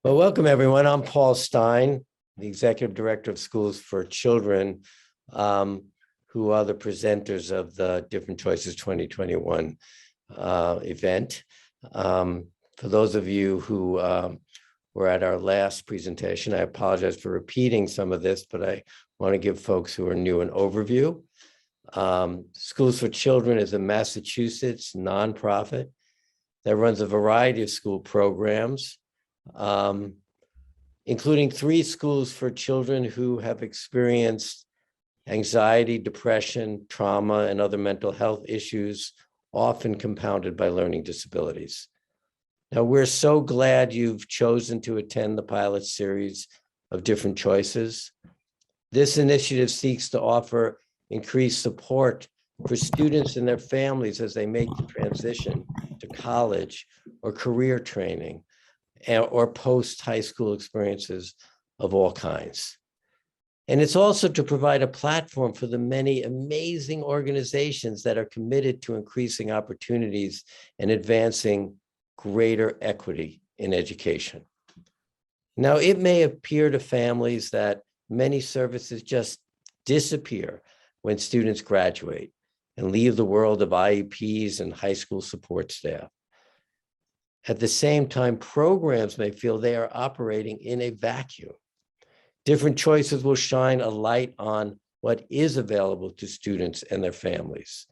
Well, welcome everyone. I'm Paul Stein, the Executive Director of Schools for Children, who are the presenters of the Different Choices 2021 event. For those of you who were at our last presentation, I apologize for repeating some of this, but I want to give folks who are new an overview. Schools for Children is a Massachusetts nonprofit that runs a variety of school programs, including 3 schools for children who have experienced anxiety, depression, trauma, and other mental health issues, often compounded by learning disabilities. Now, we're so glad you've chosen to attend the pilot series of Different Choices. This initiative seeks to offer increased support for students and their families as they make the transition to college or career training or post-high school experiences of all kinds. And it's also to provide a platform for the many amazing organizations that are committed to increasing opportunities and advancing greater equity in education. Now, it may appear to families that many services just disappear when students graduate and leave the world of IEPs and high school support staff. At the same time, programs may feel they are operating in a vacuum. Different Choices will shine a light on what is available to students and their families.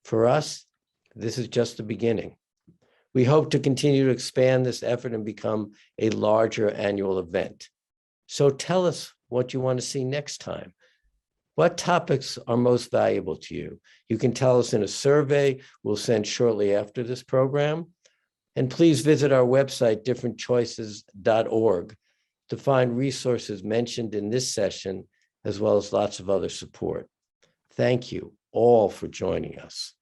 For us, this is just the beginning. We hope to continue to expand this effort and become a larger annual event. So tell us what you want to see next time. What topics are most valuable to you? You can tell us in a survey we'll send shortly after this program. And please visit our website, differentchoices.org, to find resources mentioned in this session, as well as lots of other support. Thank you all for joining us.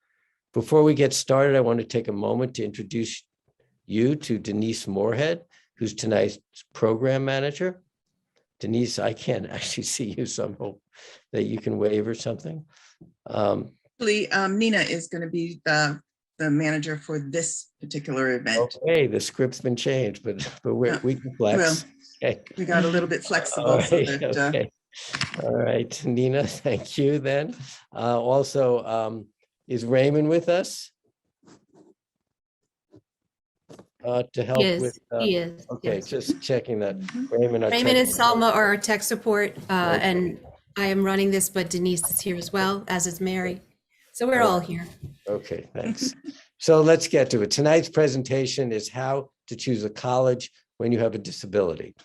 Before we get started, I want to take a moment to introduce you to Denise Moorhead, who's tonight's program manager. Denise, I can't actually see you, so I hope that you can wave or something. Nina is going to be the manager for this particular event. Okay, the script's been changed, but we can flex. Well, okay. We got a little bit flexible. All right, so that, okay. All right, Nina, thank you then. Also, is Raymond with us? To help with he is. Okay, Yes. just checking that. Mhm. Raymond and Salma are our tech support, and I am running this, but Denise is here as well, as is Mary. So we're all here. Okay, thanks. So let's get to it. Tonight's presentation is how to choose a college when you have a disability.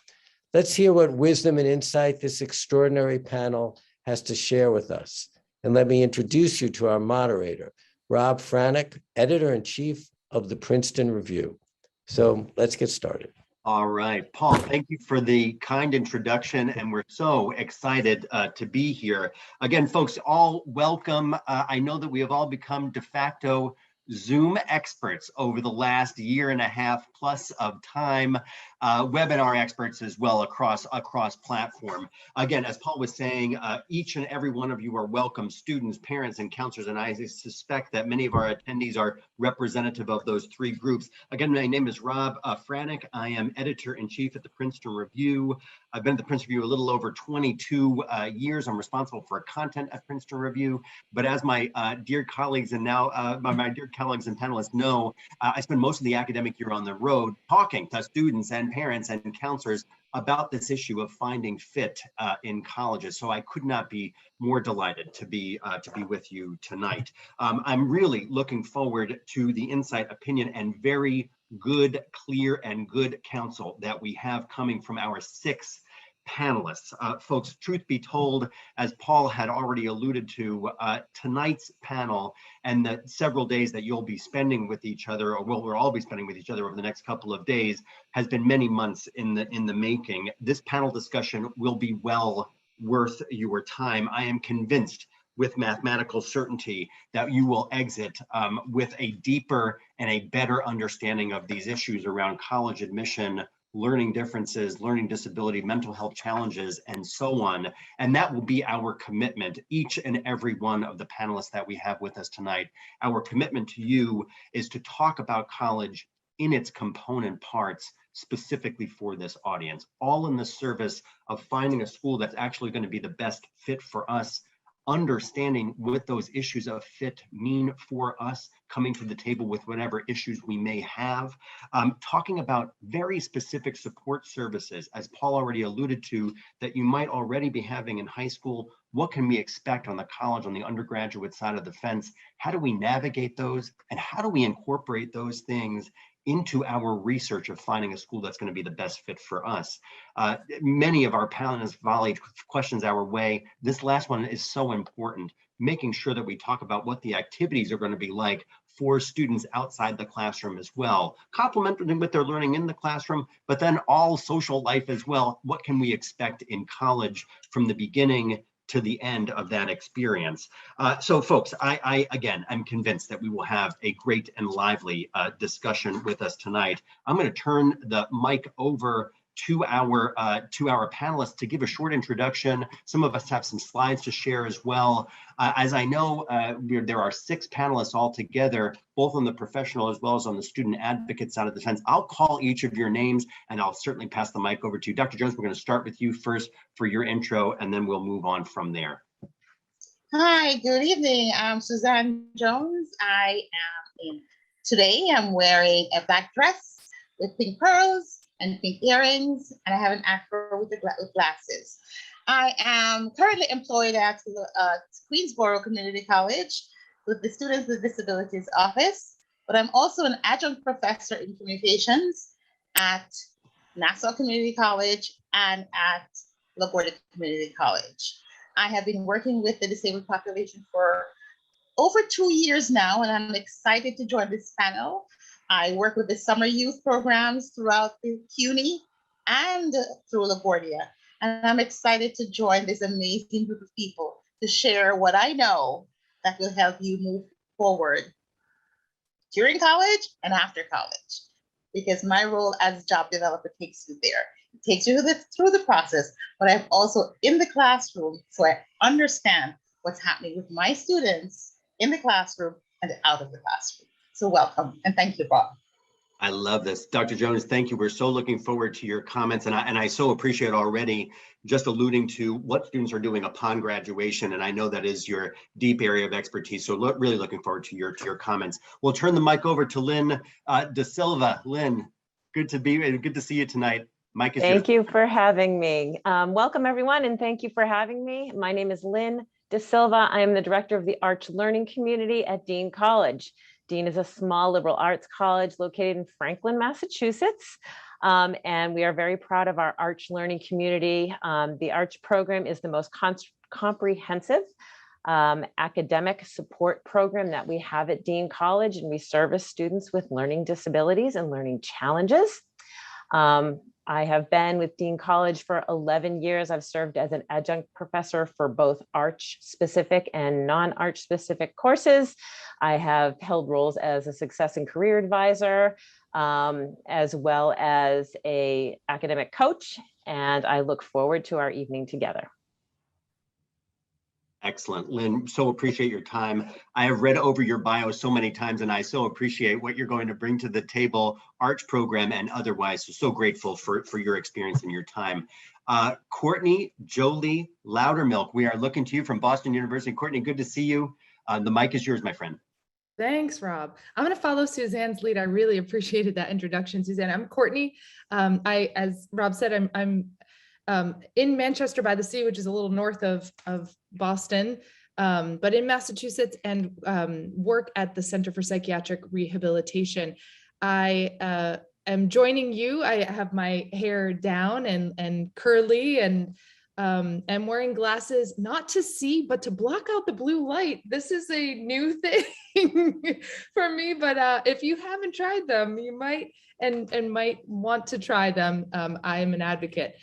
Let's hear what wisdom and insight this extraordinary panel has to share with us. And let me introduce you to our moderator, Rob Franick, editor-in-chief of the Princeton Review. So let's get started. All right, Paul, thank you for the kind introduction, and we're so excited to be here. Again, folks, all welcome. I know that we have all become de facto Zoom experts over the last year and a half plus of time, webinar experts as well across platform. Again, as Paul was saying, each and every one of you are welcome, students, parents, and counselors, and I suspect that many of our attendees are representative of those 3 groups. Again, my name is Rob Franick. I am editor-in-chief at the Princeton Review. I've been at the Princeton Review a little over 22 years. I'm responsible for content at Princeton Review, but as my dear colleagues and now my dear colleagues and panelists know, I spend most of the academic year on the road talking to students and parents and counselors about this issue of finding fit in colleges. So I could not be more delighted to be with you tonight. I'm really looking forward to the insight, opinion, and very good, clear, and good counsel that we have coming from our 6 panelists. Folks, truth be told, as Paul had already alluded to, tonight's panel and the several days that you'll be spending with each other, or we'll all be spending with each other over the next couple of days, has been many months in the making. This panel discussion will be well worth your time. I am convinced with mathematical certainty that you will exit with a deeper and a better understanding of these issues around college admission, learning differences, learning disability, mental health challenges, and so on. And that will be our commitment, each and every one of the panelists that we have with us tonight. Our commitment to you is to talk about college in its component parts specifically for this audience, all in the service of finding a school that's actually going to be the best fit for us, understanding what those issues of fit mean for us, coming to the table with whatever issues we may have, talking about very specific support services, as Paul already alluded to, that you might already be having in high school. What can we expect on the college, on the undergraduate side of the fence? How do we navigate those? And how do we incorporate those things into our research of finding a school that's going to be the best fit for us? Many of our panelists volleyed questions our way. This last one is so important, making sure that we talk about what the activities are going to be like for students outside the classroom as well, complementing what they're learning in the classroom, but then all social life as well. What can we expect in college from the beginning to the end of that experience? So folks, again, I'm convinced that we will have a great and lively discussion with us tonight. I'm going to turn the mic over to our panelists to give a short introduction. Some of us have some slides to share as well. As I know, there are 6 panelists altogether, both on the professional as well as on the student advocate side of the fence. I'll call each of your names and I'll certainly pass the mic over to you. Dr. Jones, we're going to start with you first for your intro, and then we'll move on from there. Hi, good evening. I'm Suzanne Jones. Today I'm wearing a black dress with pink pearls and pink earrings, and I have an afro with glasses. I am currently employed at Queensborough Community College with the Students with Disabilities Office, but I'm also an adjunct professor in communications at Nassau Community College and at LaGuardia Community College. I have been working with the disabled population for over 2 years now, and I'm excited to join this panel. I work with the summer youth programs throughout the CUNY and through LaGuardia. And I'm excited to join this amazing group of people to share what I know that will help you move forward during college and after college. Because my role as a job developer takes you there. It takes you through the process, but I'm also in the classroom, so I understand what's happening with my students in the classroom and out of the classroom. So welcome, and thank you, Bob. I love this. Dr. Jones, thank you. We're so looking forward to your comments. And I so appreciate already just alluding to what students are doing upon graduation. And I know that is your deep area of expertise. So really looking forward to your comments. We'll turn the mic over to Lynn De Silva. Lynn, good to see you tonight. Mike is yours. Thank you for having me. Welcome everyone, and thank you for having me. My name is Lynn De Silva. I am the director of the Arch Learning Community at Dean College. Dean is a small liberal arts college located in Franklin, Massachusetts. And we are very proud of our Arch Learning Community. The Arch program is the most comprehensive academic support program that we have at Dean College, and we service students with learning disabilities and learning challenges. I have been with Dean College for 11 years. I've served as an adjunct professor for both Arch specific and non-Arch specific courses. I have held roles as a success and career advisor, as well as an academic coach, and I look forward to our evening together. Excellent. Lynn, so appreciate your time. I have read over your bio so many times, and I so appreciate what you're going to bring to the table, Arch program and otherwise. So grateful for your experience and your time. Courtney Jolie Loudermilk, we are looking to you from Boston University. Courtney, good to see you. The mic is yours, my friend. Thanks, Rob. I'm going to follow Suzanne's lead. I really appreciated that introduction, Suzanne. I'm Courtney. As Rob said, I'm in Manchester by the Sea, which is a little north of Boston, but in Massachusetts, and work at the Center for Psychiatric Rehabilitation. I am joining you. I have my hair down and curly, and am wearing glasses, not to see, but to block out the blue light. This is a new thing for me, but if you haven't tried them, you might and might want to try them. I am an advocate.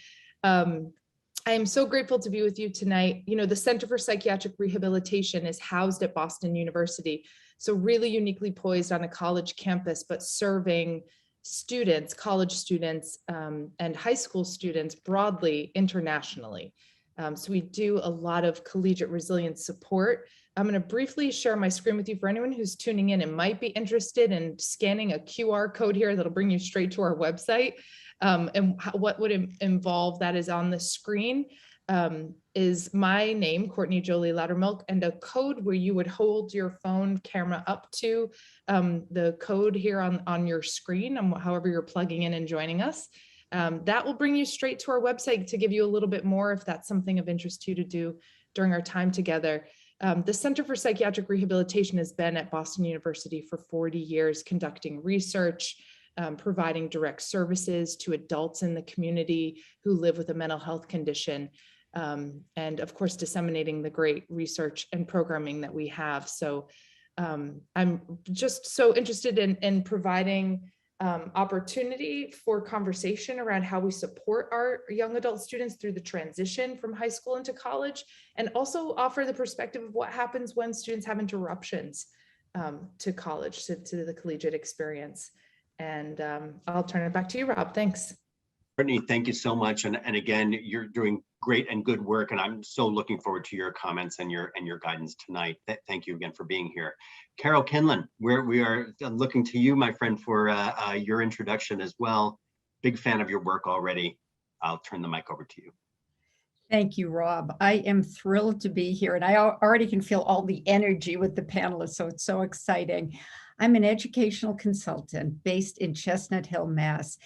I am so grateful to be with you tonight. You know, the Center for Psychiatric Rehabilitation is housed at Boston University, so really uniquely poised on a college campus, but serving students, college students, and high school students broadly internationally. So we do a lot of collegiate resilience support. I'm going to briefly share my screen with you for anyone who's tuning in and might be interested in scanning a QR code here that'll bring you straight to our website. What would involve that is on the screen is my name, Courtney Jolie Loudermilk, and a code where you would hold your phone camera up to the code here on your screen, however you're plugging in and joining us. That will bring you straight to our website to give you a little bit more if that's something of interest to you to do during our time together. The Center for Psychiatric Rehabilitation has been at Boston University for 40 years, conducting research, providing direct services to adults in the community who live with a mental health condition, and of course, disseminating the great research and programming that we have. So I'm just so interested in providing opportunity for conversation around how we support our young adult students through the transition from high school into college, and also offer the perspective of what happens when students have interruptions to college, to the collegiate experience. And I'll turn it back to you, Rob. Thanks. Brittany, thank you so much. And again, you're doing great and good work. And I'm so looking forward to your comments and your guidance tonight. Thank you again for being here. Carol Kinlan, we are looking to you, my friend, for your introduction as well. Big fan of your work already. I'll turn the mic over to you. Thank you, Rob. I am thrilled to be here, and I already can feel all the energy with the panelists, so it's so exciting. I'm an educational consultant based in Chestnut Hill, Mass.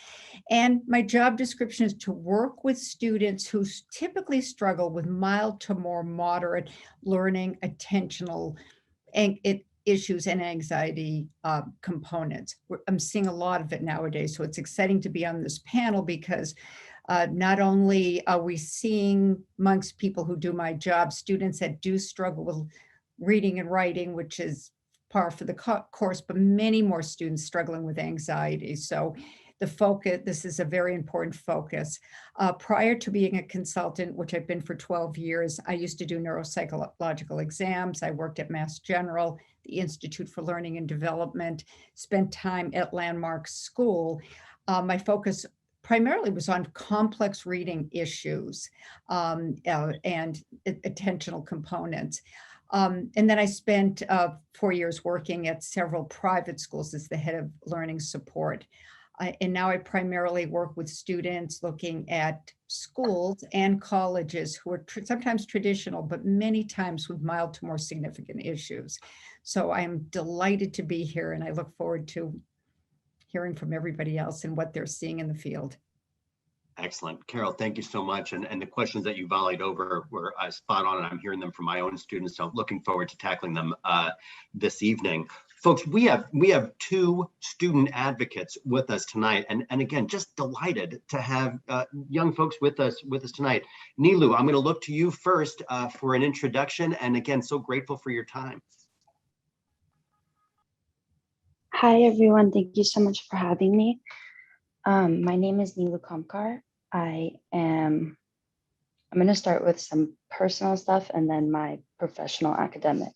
And my job description is to work with students who typically struggle with mild to more moderate learning, attentional issues and anxiety components. I'm seeing a lot of it nowadays, so it's exciting to be on this panel because not only are we seeing amongst people who do my job, students that do struggle with reading and writing, which is par for the course, but many more students struggling with anxiety. So the focus, this is a very important focus. Prior to being a consultant, which I've been for 12 years, I used to do neuropsychological exams. I worked at Mass General, the Institute for Learning and Development, spent time at Landmark School. My focus primarily was on complex reading issues and attentional components. And then I spent 4 years working at several private schools as the head of learning support. And now I primarily work with students looking at schools and colleges who are sometimes traditional, but many times with mild to more significant issues. So I am delighted to be here, and I look forward to hearing from everybody else and what they're seeing in the field. Excellent. Carol, thank you so much. And the questions that you volleyed over were spot on, and I'm hearing them from my own students. So looking forward to tackling them this evening. Folks, we have two student advocates with us tonight. And again, just delighted to have young folks with us tonight. Nilu, I'm going to look to you first for an introduction. And again, so grateful for your time. Hi, everyone. Thank you so much for having me. My name is Nilu Kamkar. I'm going to start with some personal stuff and then my professional academic.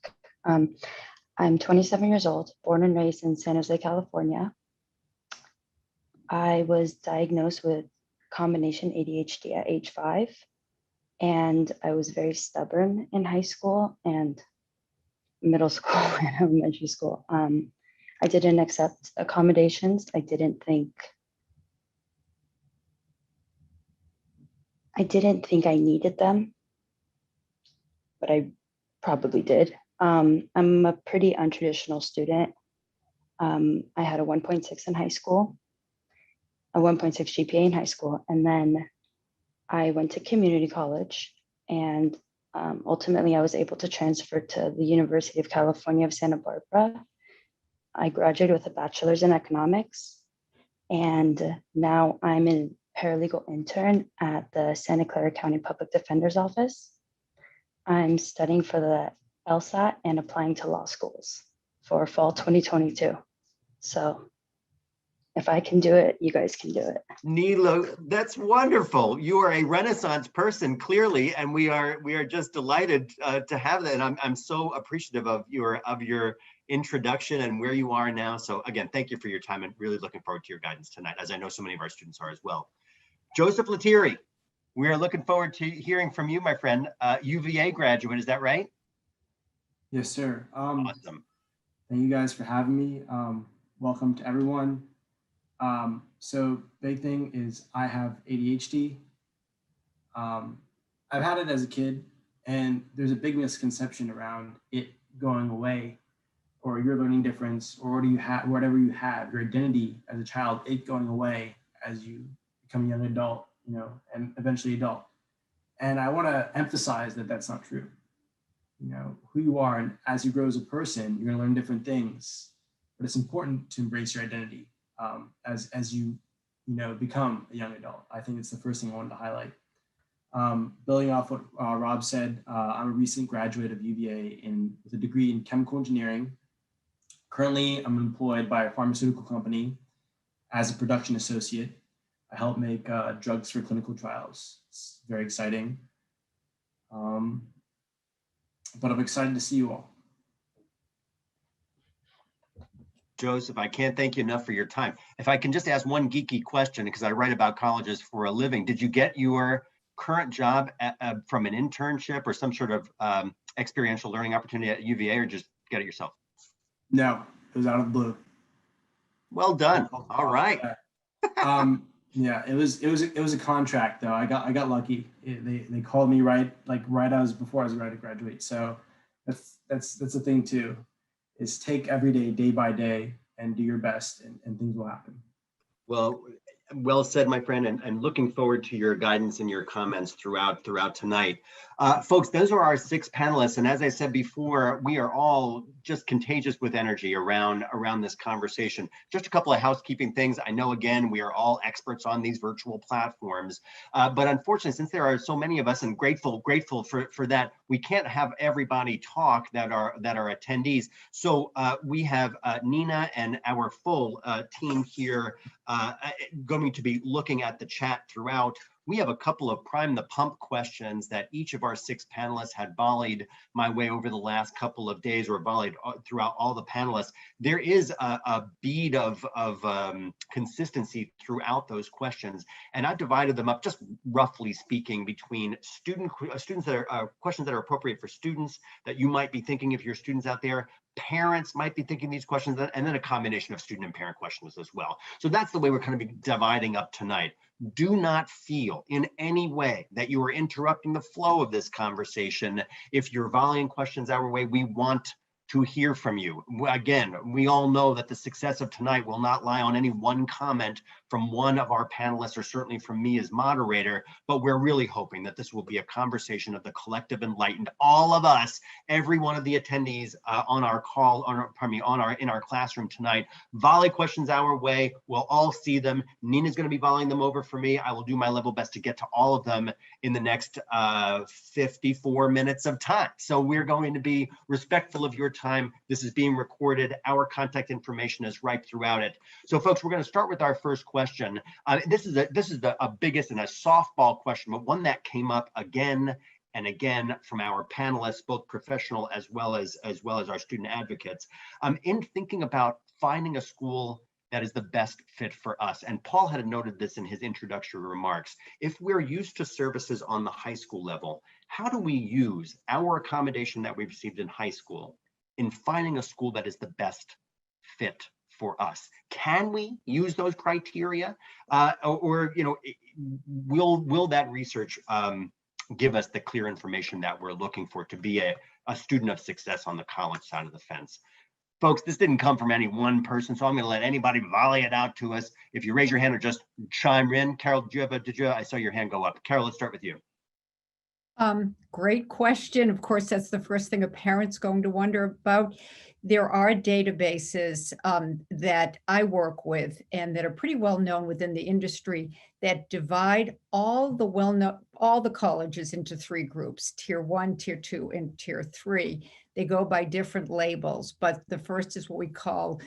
I'm 27 years old, born and raised in San Jose, California. I was diagnosed with combination ADHD at age 5, and I was very stubborn in high school and middle school and elementary school. I didn't accept accommodations. I didn't think I needed them, but I probably did. I'm a pretty untraditional student. I had a 1.6 in high school, a 1.6 GPA in high school, and then I went to community college, and ultimately I was able to transfer to the University of California of Santa Barbara. I graduated with a bachelor's in economics, and now I'm a paralegal intern at the Santa Clara County Public Defender's Office. I'm studying for the LSAT and applying to law schools for fall 2022. So if I can do it, you guys can do it. Nilu, that's wonderful. You are a Renaissance person, clearly, and we are just delighted to have that. And I'm so appreciative of your introduction and where you are now. So again, thank you for your time, and really looking forward to your guidance tonight, as I know so many of our students are as well. Joseph Lettieri. We're looking forward to hearing from you, my friend. UVA graduate, is that right? Yes, sir. Awesome. Thank you guys for having me. Welcome to everyone. So big thing is I have ADHD. I've had it as a kid, and there's a big misconception around it going away, or your learning difference, or whatever you have, your identity as a child, it going away as you become a young adult, and eventually adult. And I want to emphasize that that's not true. Who you are, and as you grow as a person, you're going to learn different things. But it's important to embrace your identity as you become a young adult. I think it's the first thing I wanted to highlight. Building off what Rob said, I'm a recent graduate of UVA with a degree in chemical engineering. Currently, I'm employed by a pharmaceutical company as a production associate. I help make drugs for clinical trials. It's very exciting. But I'm excited to see you all. Joseph, I can't thank you enough for your time. If I can just ask one geeky question, because I write about colleges for a living. Did you get your current job from an internship or some sort of experiential learning opportunity at UVA, or just get it yourself? No, it was out of the blue. Well done. All right. Yeah, it was a contract though. I got lucky. They called me before I was ready to graduate. So that's the thing too, is take every day, day by day, and do your best, and things will happen. Well said, my friend, and looking forward to your guidance and your comments throughout tonight. Folks, those are our 6 panelists. And as I said before, we are all just contagious with energy around this conversation. Just a couple of housekeeping things. I know, again, we are all experts on these virtual platforms, but unfortunately, since there are so many of us, and grateful for that, we can't have everybody talk that are attendees. So we have Nina and our full team here going to be looking at the chat throughout. We have a couple of prime the pump questions that each of our 6 panelists had volleyed my way over the last couple of days, or volleyed throughout all the panelists. There is a bead of consistency throughout those questions, and I've divided them up, just roughly speaking, between questions that are appropriate for students that you might be thinking if you're students out there, parents might be thinking these questions, and then a combination of student and parent questions as well. So that's the way we're going to be dividing up tonight. Do not feel in any way that you are interrupting the flow of this conversation. If you're volleying questions our way, we want to hear from you. Again, we all know that the success of tonight will not lie on any one comment from one of our panelists, or certainly from me as moderator, but we're really hoping that this will be a conversation of the collective enlightened, all of us, every one of the attendees on our call, in our classroom tonight. Volley questions our way, we'll all see them. Nina's going to be volleying them over for me. I will do my level best to get to all of them in the next 54 minutes of time. So we're going to be respectful of your time. This is being recorded. Our contact information is right throughout it. So folks, we're going to start with our first question. This is the biggest and a softball question, but one that came up again and again from our panelists, both professional as well as our student advocates, in thinking about finding a school that is the best fit for us. And Paul had noted this in his introductory remarks. If we're used to services on the high school level, how do we use our accommodation that we received in high school in finding a school that is the best fit for us? Can we use those criteria, or will that research give us the clear information that we're looking for to be a student of success on the college side of the fence? Folks, this didn't come from any one person, so I'm going to let anybody volley it out to us. If you raise your hand or just chime in. Carol, I saw your hand go up. Carol, let's start with you. Great question. Of course, that's the first thing a parent's going to wonder about. There are databases that I work with and that are pretty well known within the industry that divide all the colleges into 3 groups: Tier 1, Tier 2, and Tier 3. They go by different labels, but the first is what we call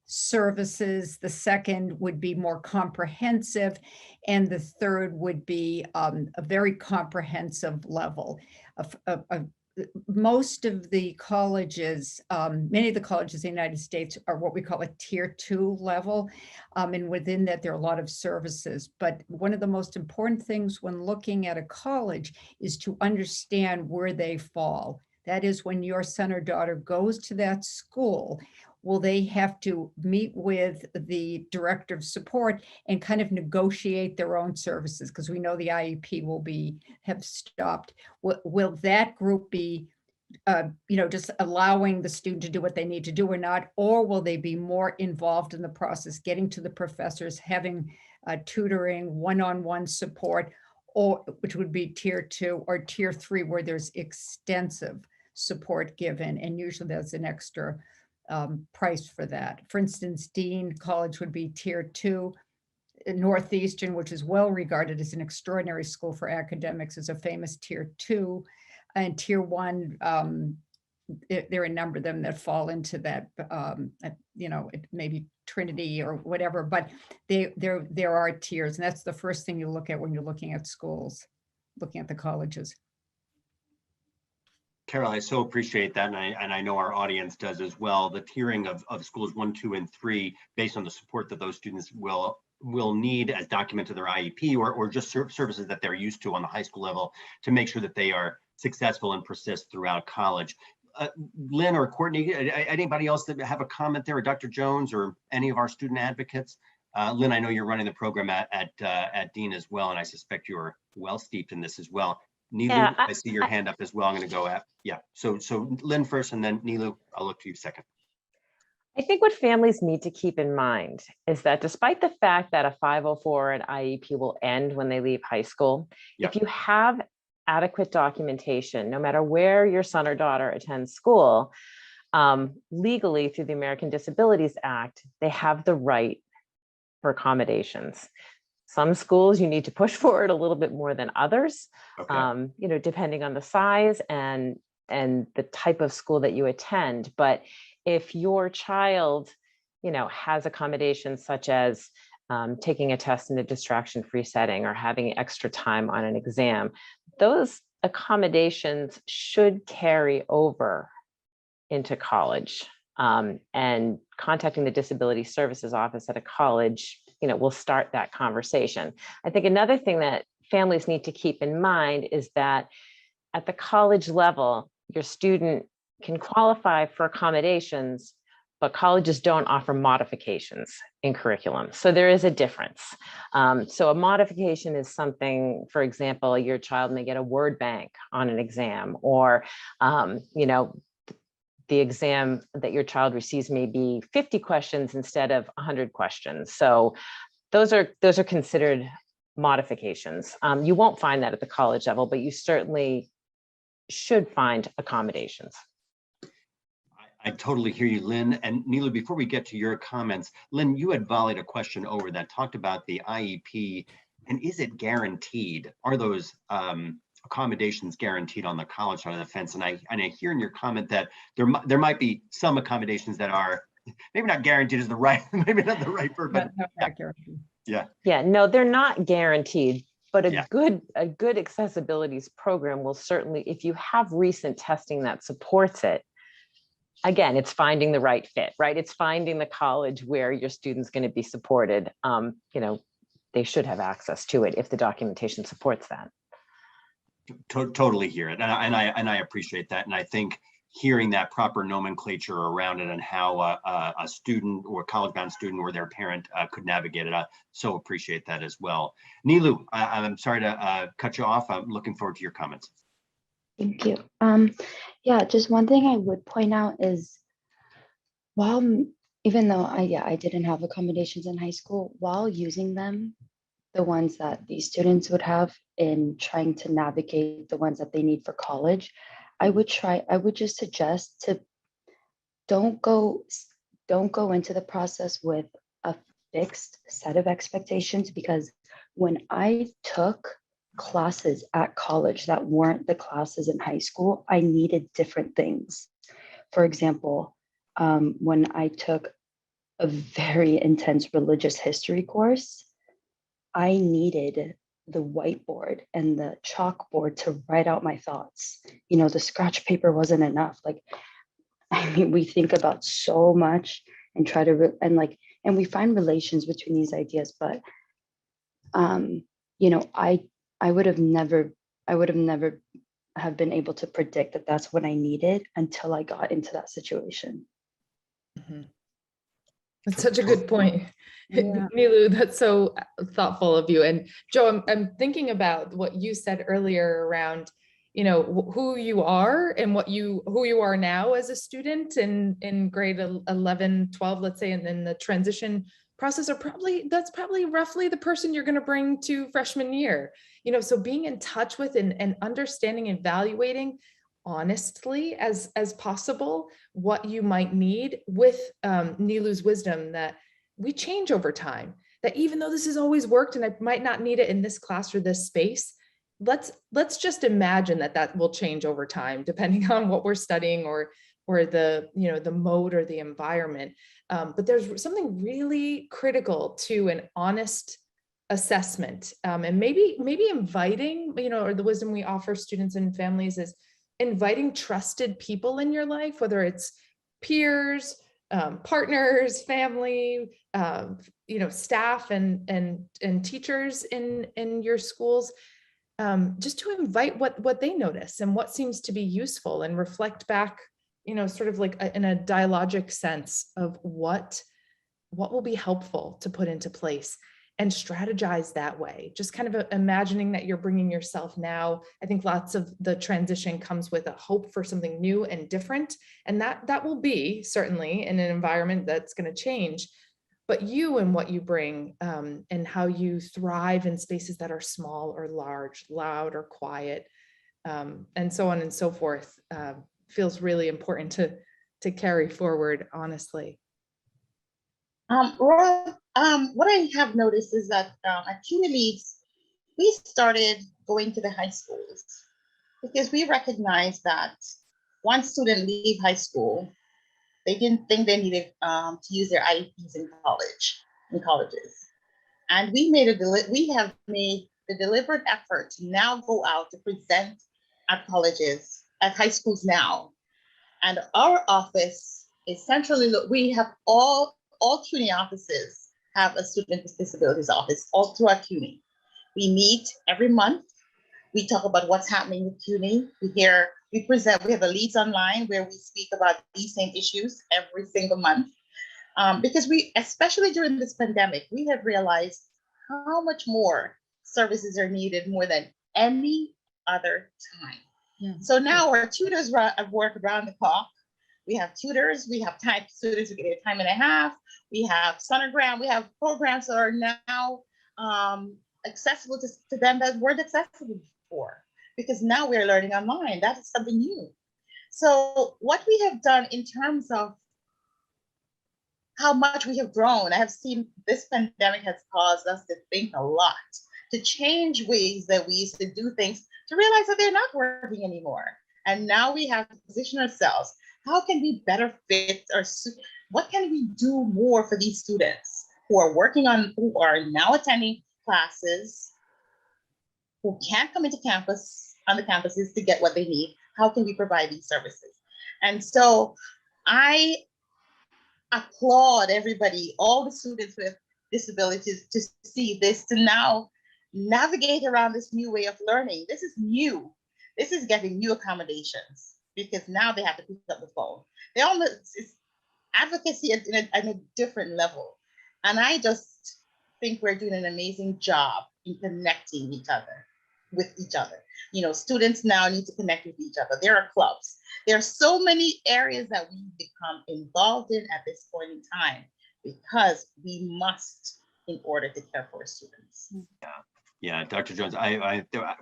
services. The second would be more comprehensive, and the third would be a very comprehensive level, most of the colleges, many of the colleges in the United States are what we call a tier 2 level. And within that, there are a lot of services. But one of the most important things when looking at a college is to understand where they fall. That is, when your son or daughter goes to that school, will they have to meet with the director of support and kind of negotiate their own services? Because we know the IEP will have stopped. Will that group be, just allowing the student to do what they need to do or not? Or will they be more involved in the process, getting to the professors, having tutoring, one-on-one support, or which would be tier 2 or tier 3, where there's extensive support given, and usually there's an extra price for that. For instance, Dean College would be tier 2. Northeastern, which is well regarded as an extraordinary school for academics, is a famous tier 2. And tier 1, there are a number of them that fall into that, maybe Trinity or whatever, but there are tiers, and that's the first thing you look at when you're looking at schools, looking at the colleges. Carol, I so appreciate that, and I know our audience does as well. The tiering of schools 1, 2, and 3, based on the support that those students will need as documented in their IEP, or just services that they're used to on the high school level, to make sure that they are successful and persist throughout college. Lynn or Courtney, anybody else that have a comment there, or Dr. Jones, or any of our student advocates? Lynn, I know you're running the program at Dean as well, and I suspect you're well steeped in this as well. Nilu, Yeah, I see your hand up as well. I'm going to go at, yeah. So Lynn first, and then Nilu, I'll look to you second. I think what families need to keep in mind is that despite the fact that a 504 and IEP will end when they leave high school, Yeah. if you have adequate documentation, no matter where your son or daughter attends school, legally through the American Disabilities Act, they have the right for accommodations. Some schools you need to push for it a little bit more than others, Okay. Depending on the size and the type of school that you attend. But if your child, has accommodations such as taking a test in a distraction-free setting or having extra time on an exam, those accommodations should carry over into college. And contacting the Disability Services Office at a college, will start that conversation. I think another thing that families need to keep in mind is that at the college level, your student can qualify for accommodations, but colleges don't offer modifications in curriculum. So there is a difference. So a modification is something, for example, your child may get a word bank on an exam, or, the exam that your child receives may be 50 questions instead of 100 questions. So those are considered modifications. You won't find that at the college level, but you certainly should find accommodations. I totally hear you, Lynn. And Nilu, before we get to your comments, Lynn, you had volleyed a question over that talked about the IEP, and is it guaranteed? Are those accommodations guaranteed on the college side of the fence? And I hear in your comment that there might be some accommodations that are maybe not guaranteed is the right, maybe not the right word, but yeah, no, they're not guaranteed. But a good accessibilities program will certainly, if you have recent testing that supports it, again, it's finding the right fit, right? It's finding the college where your student's going to be supported. They should have access to it if the documentation supports that. Totally hear it, and I appreciate that, and I think hearing that proper nomenclature around it and how a student or college-bound student or their parent could navigate it, I so appreciate that as well. Nilu, I'm sorry to cut you off. I'm looking forward to your comments. Thank you. Yeah, just one thing I would point out is, even though I didn't have accommodations in high school, while using them, the ones that these students would have in trying to navigate the ones that they need for college, I would just suggest to don't go into the process with a fixed set of expectations, because when I took classes at college that weren't the classes in high school, I needed different things. For example, when I took a very intense religious history course, I needed the whiteboard and the chalkboard to write out my thoughts. You know, the scratch paper wasn't enough. Like, I mean, we think about so much and try to, and we find relations between these ideas, but, you know, I would have never have been able to predict that that's what I needed until I got into that situation. That's such a good point. Yeah. Nilu, that's so thoughtful of you. And Joe, I'm thinking about what you said earlier around, you know, who you are and who you are now as a student in grade 11, 12, let's say, and then the transition process that's probably roughly the person you're going to bring to freshman year. You know, so being in touch with and understanding and evaluating honestly as possible what you might need with Nilu's wisdom that we change over time, that even though this has always worked and I might not need it in this class or this space, let's just imagine that will change over time depending on what we're studying or the, you know, the mode or the environment. But there's something really critical to an honest assessment, and maybe inviting, you know, or the wisdom we offer students and families is inviting trusted people in your life, whether it's peers, partners, family, you know, staff and teachers in your schools, just to invite what they notice and what seems to be useful, and reflect back, you know, sort of like in a dialogic sense of what will be helpful to put into place, and strategize that way. Just kind of imagining that you're bringing yourself now. I think lots of the transition comes with a hope for something new and different. And that will be certainly in an environment that's going to change. But you and what you bring, and how you thrive in spaces that are small or large, loud or quiet, and so on and so forth, feels really important to carry forward, honestly. Rob, what I have noticed is that at CUNY Leads, we started going to the high schools because we recognized that once students leave high school, they didn't think they needed to use their IEPs in colleges. And we have made the deliberate effort to now go out to present at colleges, at high schools now. And our office is centrally, we have all CUNY offices have a student with disabilities office all throughout CUNY. We meet every month. We talk about what's happening with CUNY. We have a Leads Online where we speak about these same issues every single month. Because especially during this pandemic, we have realized how much more services are needed more than any other time. Yeah. So now our tutors work around the clock. We have tutors, we have tutors who get a time and a half. We have sonogram, we have programs that are now accessible to them that weren't accessible before, because now we're learning online. That is something new. So what we have done in terms of how much we have grown, I have seen this pandemic has caused us to think a lot, to change ways that we used to do things, to realize that they're not working anymore. And now we have to position ourselves. How can we better fit, or what can we do more for these students who are now attending classes, who can't come into on the campuses to get what they need? How can we provide these services? And so I applaud everybody, all the students with disabilities, to see this, to now navigate around this new way of learning. This is new. This is getting new accommodations, because now they have to pick up the phone. It's advocacy at a different level. And I just think we're doing an amazing job in connecting with each other. You know, students now need to connect with each other. There are clubs. There are so many areas that we become involved in at this point in time, because we must, in order to care for our students. Yeah, Dr. Jones,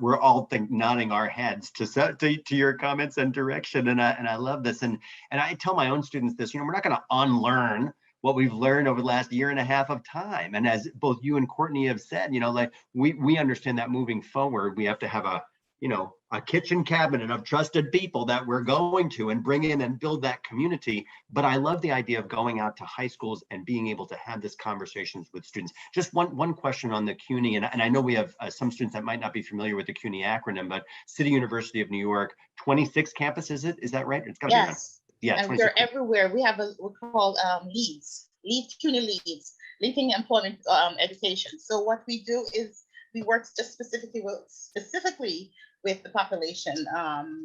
we're all nodding our heads to your comments and direction, and I love this. And I tell my own students this. You know, we're not going to unlearn what we've learned over the last year and a half of time. And as both you and Courtney have said, you know, like we understand that moving forward, we have to have a a kitchen cabinet of trusted people that we're going to and bring in and build that community. But I love the idea of going out to high schools and being able to have this conversations with students. Just one question on the CUNY, and I know we have some students that might not be familiar with the CUNY acronym, but City University of New York, 26 campuses, is that right? It's got to be around. Yeah, and we're everywhere. We have we're called leads, CUNY leads, linking employment education. So what we do is we work just specifically with the population,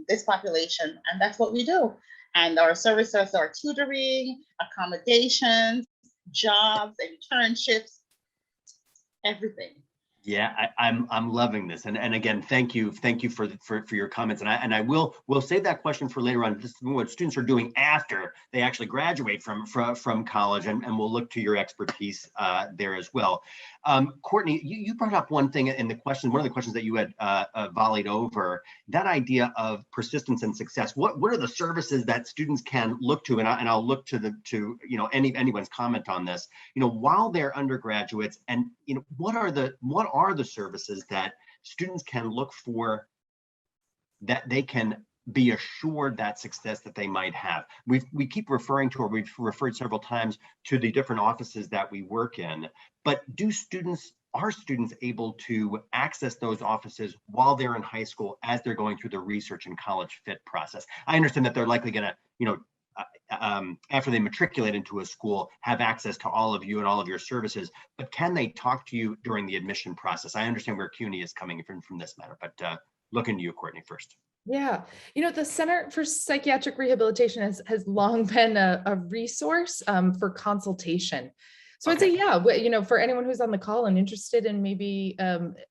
this population, and that's what we do. And our services are tutoring, accommodations, jobs, internships, everything. Yeah, I'm loving this, and again, thank you for your comments, and I will save that question for later on. Just what students are doing after they actually graduate from college, and we'll look to your expertise there as well. Courtney, you brought up one thing in the question, one of the questions that you had volleyed over, that idea of persistence and success. What are the services that students can look to, and I'll look to anyone's comment on this, while they're undergraduates, and what are the services that students can look for that they can be assured that success that they might have. We keep referring to, or we've referred several times to, the different offices that we work in, but are students able to access those offices while they're in high school as they're going through the research and college fit process? I understand that they're likely going to, after they matriculate into a school, have access to all of you and all of your services, but can they talk to you during the admission process? I understand where CUNY is coming from this matter, but looking to you, Courtney, first. Yeah, the Center for Psychiatric Rehabilitation has long been a resource for consultation. So I'd say, yeah, for anyone who's on the call and interested in maybe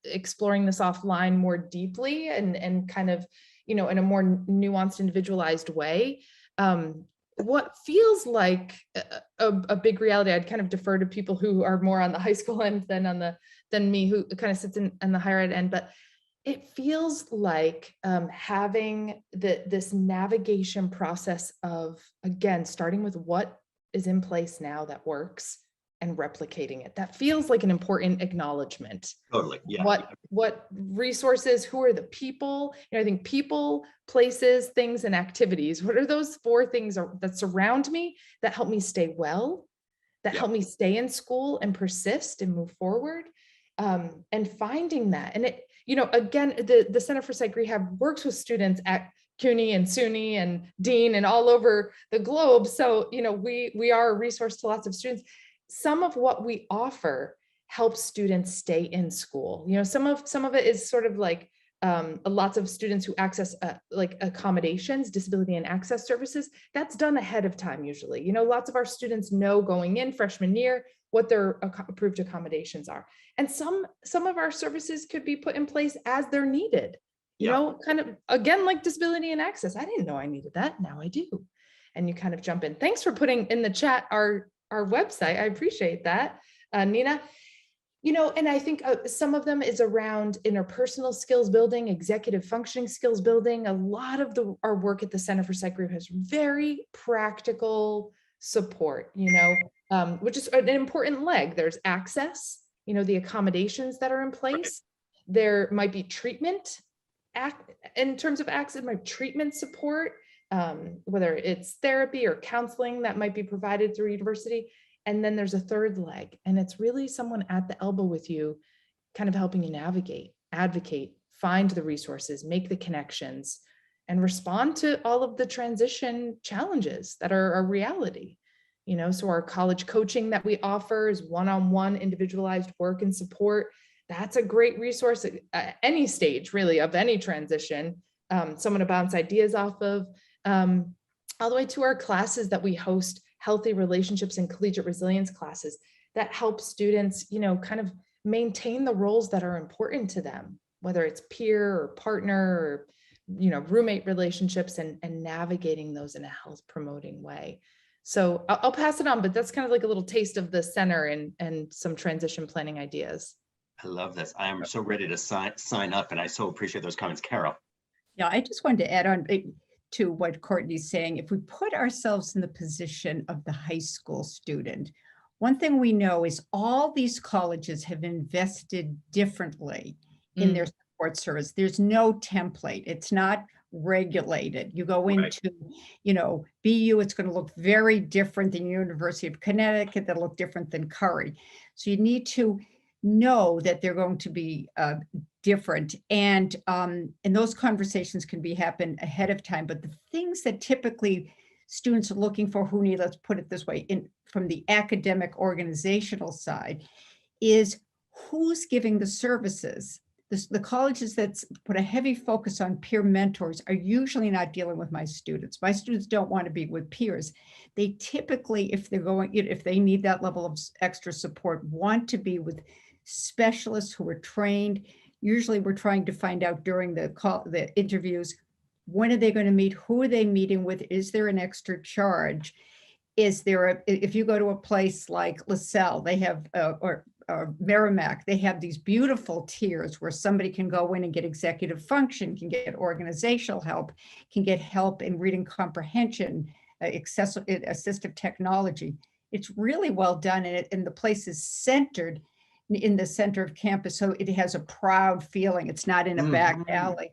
exploring this offline more deeply and kind of, in a more nuanced, individualized way, what feels like a big reality, I'd kind of defer to people who are more on the high school end than me, who kind of sits in the higher ed end, but it feels like having this navigation process of, again, starting with what is in place now that works and replicating it. That feels like an important acknowledgement. Totally, yeah. What resources, who are the people? I think people, places, things, and activities. What are those 4 things that surround me, that help me stay well, that help me stay in school and persist and move forward? And finding that. And it, again, the Center for Psych Rehab works with students at CUNY and SUNY and Dean and all over the globe. So, we are a resource to lots of students. Some of what we offer helps students stay in school. Some of it is sort of like lots of students who access like accommodations, disability and access services. That's done ahead of time usually. Lots of our students know going in freshman year what their approved accommodations are. And some of our services could be put in place as they're needed. Kind of, again, like disability and access. I didn't know I needed that. Now I do. And you kind of jump in. Thanks for putting in the chat our website. I appreciate that, Nina. And I think some of them is around interpersonal skills building, executive functioning skills building. A lot of our work at the Center for Psych Rehab has very practical support, which is an important leg. There's access, the accommodations that are in place. There might be treatment in terms of access, my treatment support, whether it's therapy or counseling that might be provided through university. And then there's a third leg, and it's really someone at the elbow with you, kind of helping you navigate, advocate, find the resources, make the connections, and respond to all of the transition challenges that are a reality. So our college coaching that we offer is one-on-one individualized work and support. That's a great resource at any stage, really, of any transition, someone to bounce ideas off of, all the way to our classes that we host, healthy relationships and collegiate resilience classes that help students, kind of maintain the roles that are important to them, whether it's peer or partner or, roommate relationships, and navigating those in a health promoting way. So I'll pass it on, but that's kind of like a little taste of the center and some transition planning ideas. I love this. I am so ready to sign up, and I so appreciate those comments. Carol. Yeah, I just wanted to add on to what Courtney's saying. If we put ourselves in the position of the high school student, one thing we know is all these colleges have invested differently in their support service. There's no template. It's not regulated. You go Right. into, BU, it's going to look very different than University of Connecticut, that'll look different than Curry. So you need to know that they're going to be different. And those conversations can happen ahead of time. But the things that typically students are looking for who need, let's put it this way, from the academic organizational side, is who's giving the services. The colleges that put a heavy focus on peer mentors are usually not dealing with my students. My students don't want to be with peers. They typically, if they need that level of extra support, want to be with specialists who are trained. Usually we're trying to find out during the interviews, when are they going to meet? Who are they meeting with? Is there an extra charge? Is there if you go to a place like LaSalle, they have, or Merrimack, they have these beautiful tiers where somebody can go in and get executive function, can get organizational help, can get help in reading comprehension, assistive technology. It's really well done, and the place is centered in the center of campus, so it has a proud feeling. It's not in a back alley.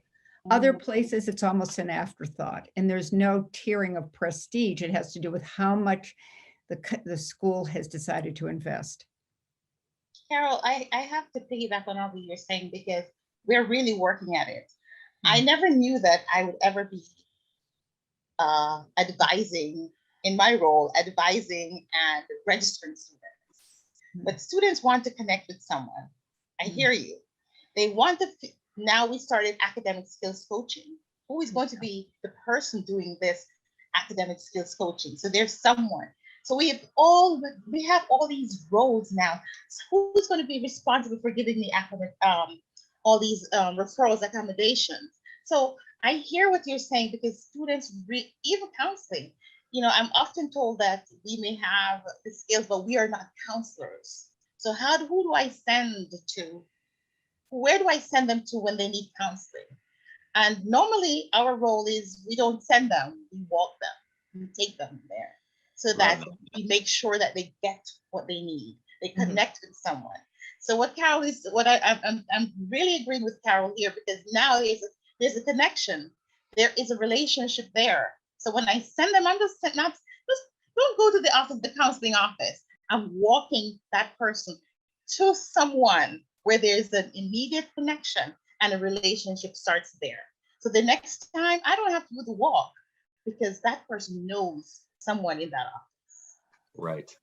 Other places, it's almost an afterthought, and there's no tiering of prestige. It has to do with how much the school has decided to invest. Carol, I have to piggyback on all that you're saying because we're really working at it. I never knew that I would ever be advising in my role, advising and registering students. But students want to connect with someone. I hear you. They want to, now we started academic skills coaching. Who is going to be the person doing this academic skills coaching? So there's someone. So we have all these roles now. So who's going to be responsible for giving me all these referrals, accommodations? So I hear what you're saying because students, even counseling, I'm often told that we may have the skills, but we are not counselors. So who do I send to? Where do I send them to when they need counseling? And normally our role is we don't send them, we walk them, we take them there so that we make sure that they get what they need. They connect with someone. So what Carol is, I'm really agreeing with Carol here because now there's a connection. There is a relationship there. So when I send them, I'm just don't go to the counseling office. I'm walking that person to someone where there's an immediate connection and a relationship starts there. So the next time I don't have to do the walk because that person knows someone in that office. Right.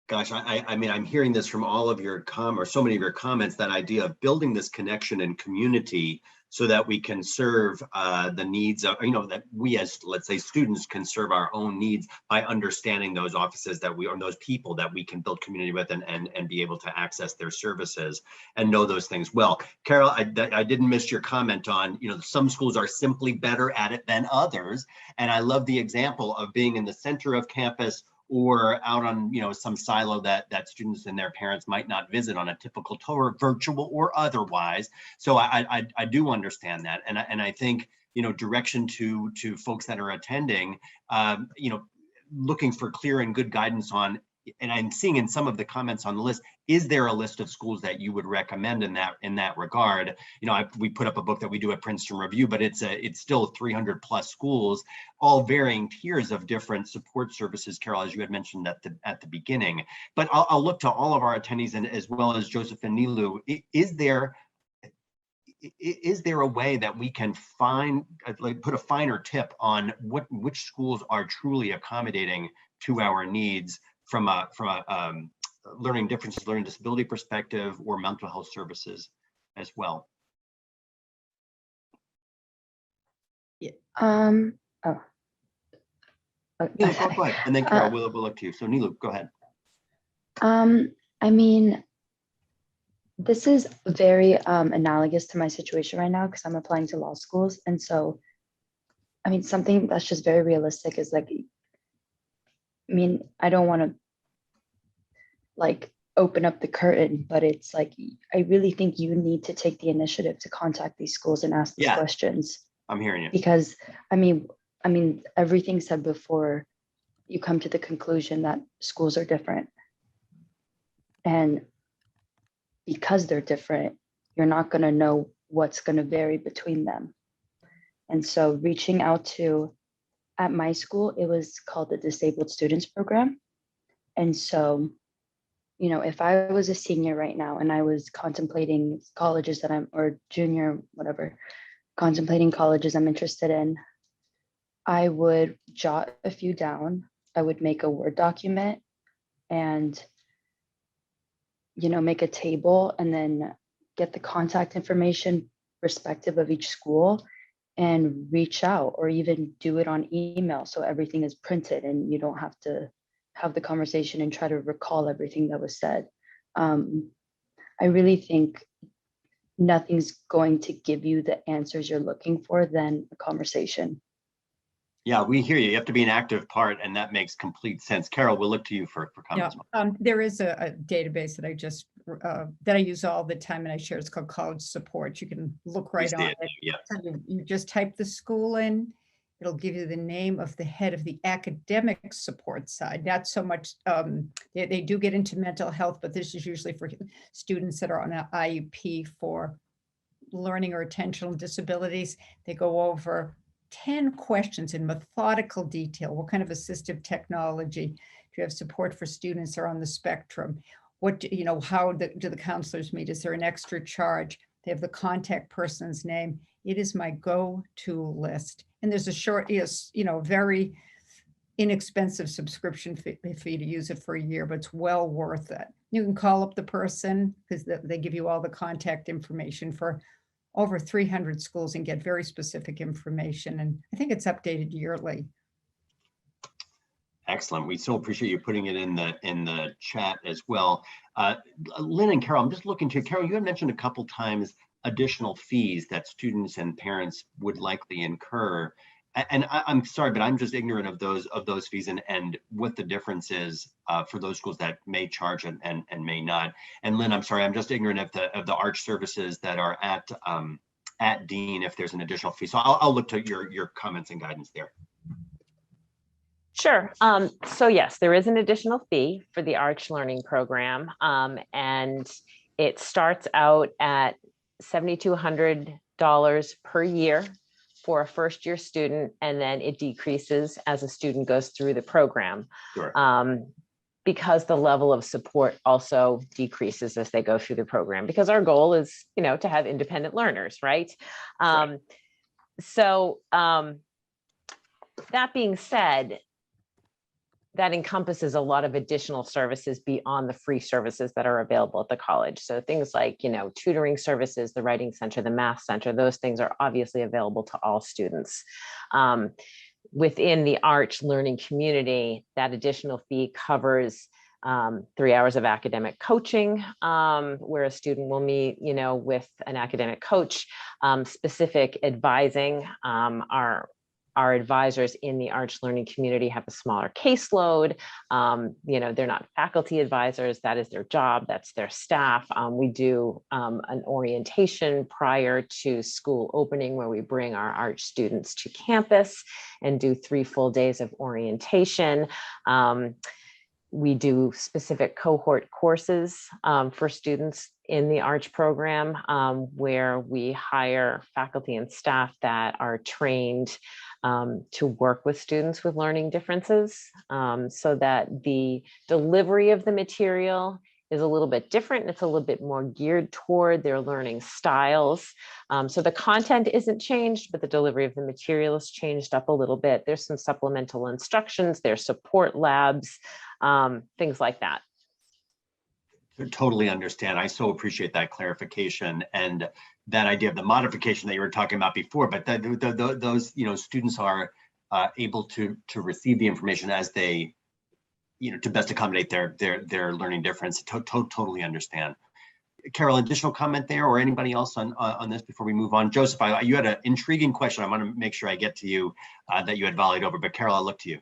Gosh, I mean, I'm hearing this from all of your or so many of your comments, that idea of building this connection and community so that we can serve the needs of, that we as, let's say, students can serve our own needs by understanding those offices that or those people that we can build community with and be able to access their services and know those things well. Carol, I didn't miss your comment on, some schools are simply better at it than others. And I love the example of being in the center of campus or out on, some silo that students and their parents might not visit on a typical tour, virtual or otherwise. So I do understand that, and I think direction to folks that are attending, looking for clear and good guidance on. And I'm seeing in some of the comments on the list, is there a list of schools that you would recommend in that regard? We put up a book that we do at Princeton Review, but it's still 300 plus schools, all varying tiers of different support services, Carol, as you had mentioned at the beginning. But I'll look to all of our attendees, and as well as Joseph and Nilu, is there a way that we can put a finer tip on which schools are truly accommodating to our needs from a learning differences, learning disability perspective, or mental health services as well? Oh. Nilu, go ahead, and then Carol, we'll look to you. So Nilu, go ahead. I mean, this is very analogous to my situation right now because I'm applying to law schools. And so, I mean, something that's just very realistic is like, I don't want to open up the curtain, but it's like, I really think you need to take the initiative to contact these schools and ask these questions. I'm hearing you. Because I mean, everything said before, you come to the conclusion that schools are different. And because they're different, you're not going to know what's going to vary between them. And so reaching out to, at my school, it was called the Disabled Students Program. And so, you know, if I was a senior right now and I was contemplating colleges that or junior, whatever, contemplating colleges I'm interested in, I would jot a few down. I would make a Word document and, you know, make a table and then get the contact information respective of each school and reach out, or even do it on email so everything is printed and you don't have to have the conversation and try to recall everything that was said. I really think nothing's going to give you the answers you're looking for than a conversation. Yeah, we hear you. You have to be an active part, and that makes complete sense. Carol, we'll look to you for Yeah, comments. there is a database that I just that I use all the time and I share. It's called College Support. You can look right on it. Yeah. So you just type the school in. It'll give you the name of the head of the academic support side. Not so much, they do get into mental health, but this is usually for students that are on an IEP for learning or attentional disabilities. They go over 10 questions in methodical detail. What kind of assistive technology? Do you have support for students that are on the spectrum? What, you know, how do the counselors meet? Is there an extra charge? They have the contact person's name. It is my go-to list. And there's a short, you know, very inexpensive subscription fee to use it for a year, but it's well worth it. You can call up the person because they give you all the contact information for over 300 schools and get very specific information. And I think it's updated yearly. Excellent. We so appreciate you putting it in the chat as well. Lynn and Carol, I'm just looking to Carol. You had mentioned a couple times additional fees that students and parents would likely incur. And I'm sorry, but I'm just ignorant of those fees and what the difference is for those schools that may charge and may not. And Lynn, I'm sorry, I'm just ignorant of the arch services that are at Dean if there's an additional fee. So I'll look to your comments and guidance there. Sure. So yes, there is an additional fee for the Arch Learning Program, and it starts out at $7,200 per year for a first-year student, and then it decreases as a student goes through the program. Sure. Because the level of support also decreases as they go through the program, because our goal is, you know, to have independent learners, right? Right. So that being said, that encompasses a lot of additional services beyond the free services that are available at the college. So things like, you know, tutoring services, the writing center, the math center, those things are obviously available to all students. Within the Arch learning community, that additional fee covers 3 hours of academic coaching, where a student will meet, you know, with an academic coach, specific advising. Our advisors in the Arch learning community have a smaller caseload. You know, they're not faculty advisors. That is their job. That's their staff. We do an orientation prior to school opening where we bring our Arch students to campus and do 3 full days of orientation. We do specific cohort courses for students in the Arch program, where we hire faculty and staff that are trained to work with students with learning differences, so that the delivery of the material is a little bit different. It's a little bit more geared toward their learning styles. So the content isn't changed, but the delivery of the material is changed up a little bit. There's some supplemental instructions, there's support labs, things like that. Totally understand. I so appreciate that clarification and that idea of the modification that you were talking about before, but those, you know, students are able to receive the information as they, you know, to best accommodate their learning difference. Totally understand. Carol, additional comment there, or anybody else on this before we move on? Joseph, you had an intriguing question. I want to make sure I get to you that you had volleyed over, but Carol, I'll look to you.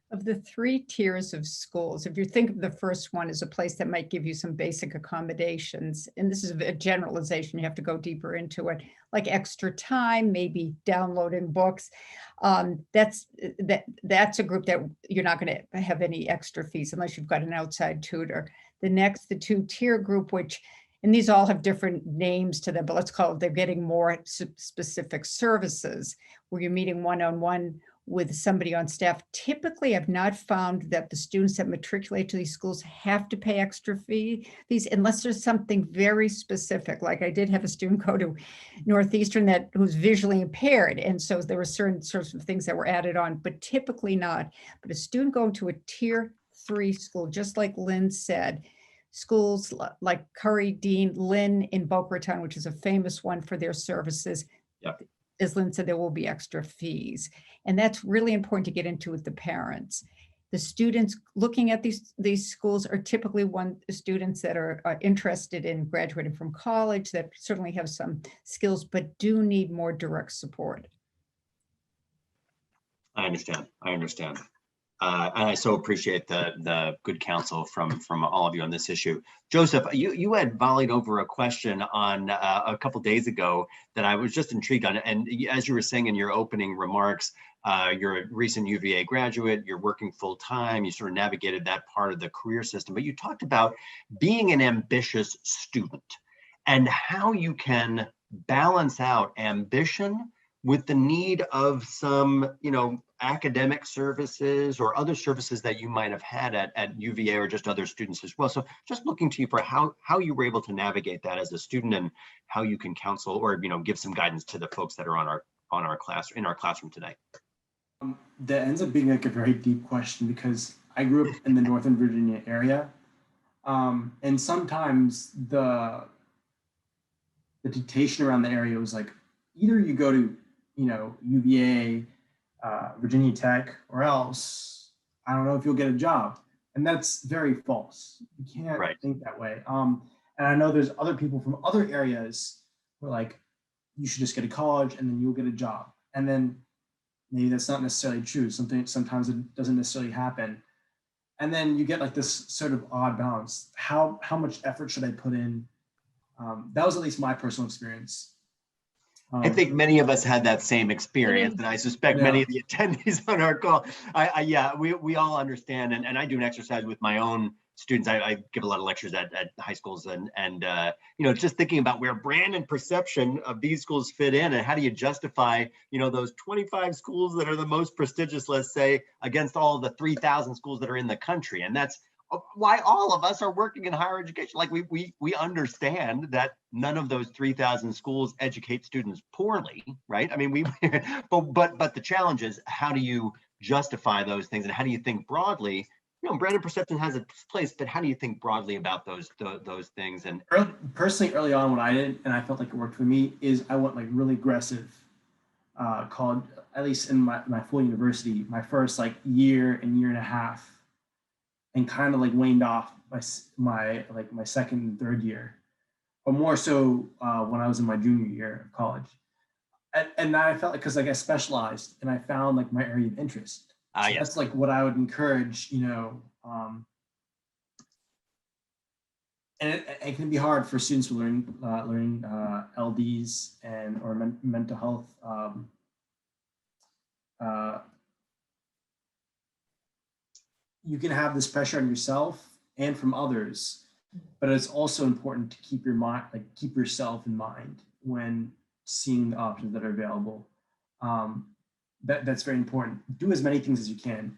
Of the 3 tiers of schools, if you think of the first one as a place that might give you some basic accommodations, and this is a generalization, you have to go deeper into it, like extra time, maybe downloading books, that's a group that you're not going to have any extra fees unless you've got an outside tutor. The 2-tier group, which And these all have different names to them, but let's call it, they're getting more specific services where you're meeting one-on-one with somebody on staff. Typically, I've not found that the students that matriculate to these schools have to pay extra fees unless there's something very specific. Like I did have a student go to Northeastern that was visually impaired. And so there were certain sorts of things that were added on, but typically not. But a student going to a tier 3 school, just like Lynn said, schools like Curry, Dean, Lynn in Boca Raton, which is a famous one for their services. Yep. As Lynn said, there will be extra fees. And that's really important to get into with the parents. The students looking at these schools are typically students that are interested in graduating from college, that certainly have some skills, but do need more direct support. I understand. And I so appreciate the good counsel from all of you on this issue. Joseph, you had volleyed over a question on a couple days ago that I was just intrigued on. And as you were saying in your opening remarks, you're a recent UVA graduate, you're working full time, you sort of navigated that part of the career system, but you talked about being an ambitious student and how you can balance out ambition with the need of some, academic services or other services that you might have had at UVA or just other students as well. So just looking to you for how you were able to navigate that as a student and how you can counsel or, give some guidance to the folks that are in our classroom today. That ends up being like a very deep question because I grew up in the Northern Virginia area. And sometimes the dictation around the area was like, either you go to, UVA, Virginia Tech, or else I don't know if you'll get a job. And that's very false. You can't think that way. And I know there's other people from other areas who are like, you should just get a college and then you'll get a job. And then maybe that's not necessarily true. Sometimes it doesn't necessarily happen. And then you get like this sort of odd balance. How much effort should I put in? That was at least my personal experience. I think many of us had that same experience, and I suspect many of the attendees on our call. We all understand, and I do an exercise with my own students. I give a lot of lectures at high schools, and just thinking about where brand and perception of these schools fit in, and how do you justify, those 25 schools that are the most prestigious, let's say, against all the 3,000 schools that are in the country, and that's why all of us are working in higher education. Like we understand that none of those 3,000 schools educate students poorly, right? I mean, but the challenge is, how do you justify those things, and how do you think broadly? Brand and perception has its place, but how do you think broadly about those things? And personally, early on, what I did, and I felt like it worked for me, is I went like really aggressive. Called, at least in my full university, my first like year and year and a half. And kind of like waned off my second and third year, but more so when I was in my junior year of college. And that I felt like, because I specialized and I found like my area of interest. So that's like what I would encourage, and it can be hard for students to learn LDs or mental health you can have this pressure on yourself and from others, but it's also important to keep keep yourself in mind when seeing the options that are available. That's very important. Do as many things as you can.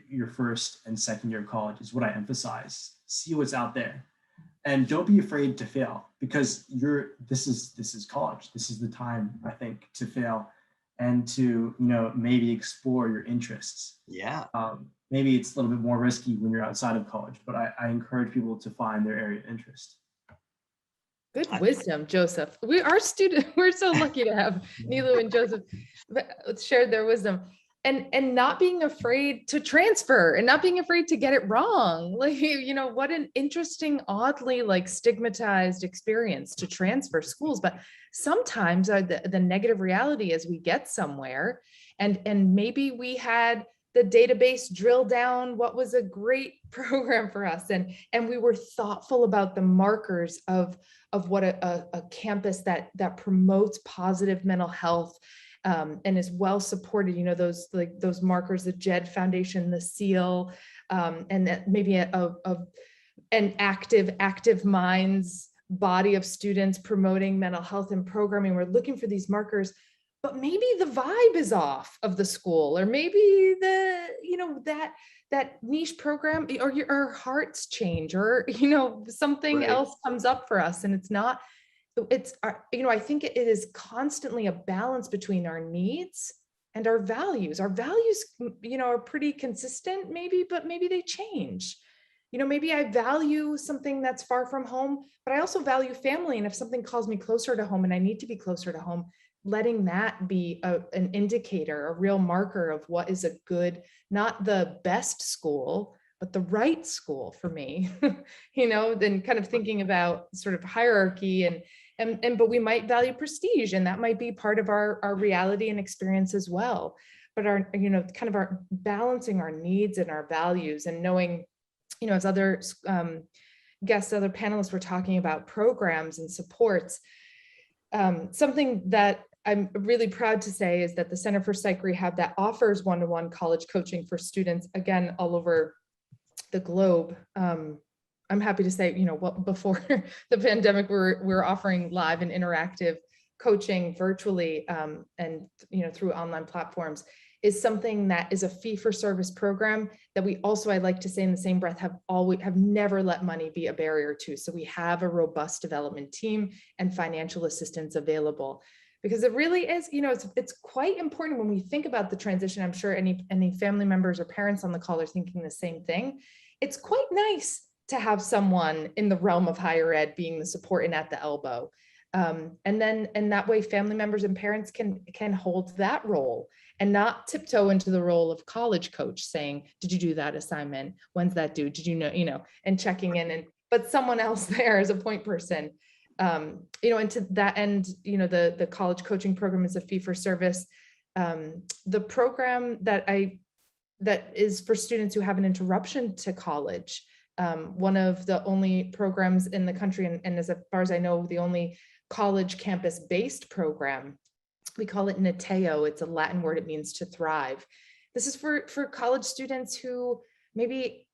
Your first and second year of college is what I emphasize. See what's out there, and don't be afraid to fail, because this is college. This is the time, I think, to fail and to maybe explore your interests. Yeah. Maybe it's a little bit more risky when you're outside of college, but I encourage people to find their area of interest. Good wisdom, Joseph. We're so lucky to have Nilu and Joseph shared their wisdom, and not being afraid to transfer and not being afraid to get it wrong. Like, what an interesting, oddly stigmatized experience to transfer schools. But sometimes the negative reality is we get somewhere and maybe we had the database drill down what was a great program for us. And we were thoughtful about the markers of what a campus that promotes positive mental health and is well supported, those markers, the JED Foundation, the SEAL, and that maybe an active minds body of students promoting mental health and programming. We're looking for these markers, but maybe the vibe is off of the school, or maybe the, that niche program, or our hearts change, or, something Right. else comes up for us. And I think it is constantly a balance between our needs and our values. Our values, are pretty consistent maybe, but maybe they change. Maybe I value something that's far from home, but I also value family. And if something calls me closer to home and I need to be closer to home, letting that be an indicator, a real marker of what is a good, not the best school, but the right school for me, then kind of thinking about sort of hierarchy but we might value prestige, and that might be part of our reality and experience as well. But our balancing our needs and our values, and knowing, as other guests, other panelists were talking about programs and supports. Something that I'm really proud to say is that the Center for Psych Rehab that offers one-to-one college coaching for students, again, all over the globe. I'm happy to say, before the pandemic, we're offering live and interactive coaching virtually, and through online platforms, is something that is a fee-for-service program that we also, I'd like to say in the same breath, have never let money be a barrier to. So we have a robust development team and financial assistance available, because it really is, it's quite important when we think about the transition. I'm sure any family members or parents on the call are thinking the same thing. It's quite nice to have someone in the realm of higher ed being the support and at the elbow. And that way family members and parents can hold that role and not tiptoe into the role of college coach saying, did you do that assignment? When's that due? Did you know, and checking in, but someone else there as a point person. And to that end, the college coaching program is a fee for service. The program that is for students who have an interruption to college, one of the only programs in the country, and as far as I know, the only college campus-based program. We call it Nateo. It's a Latin word. It means to thrive. This is for college students who maybe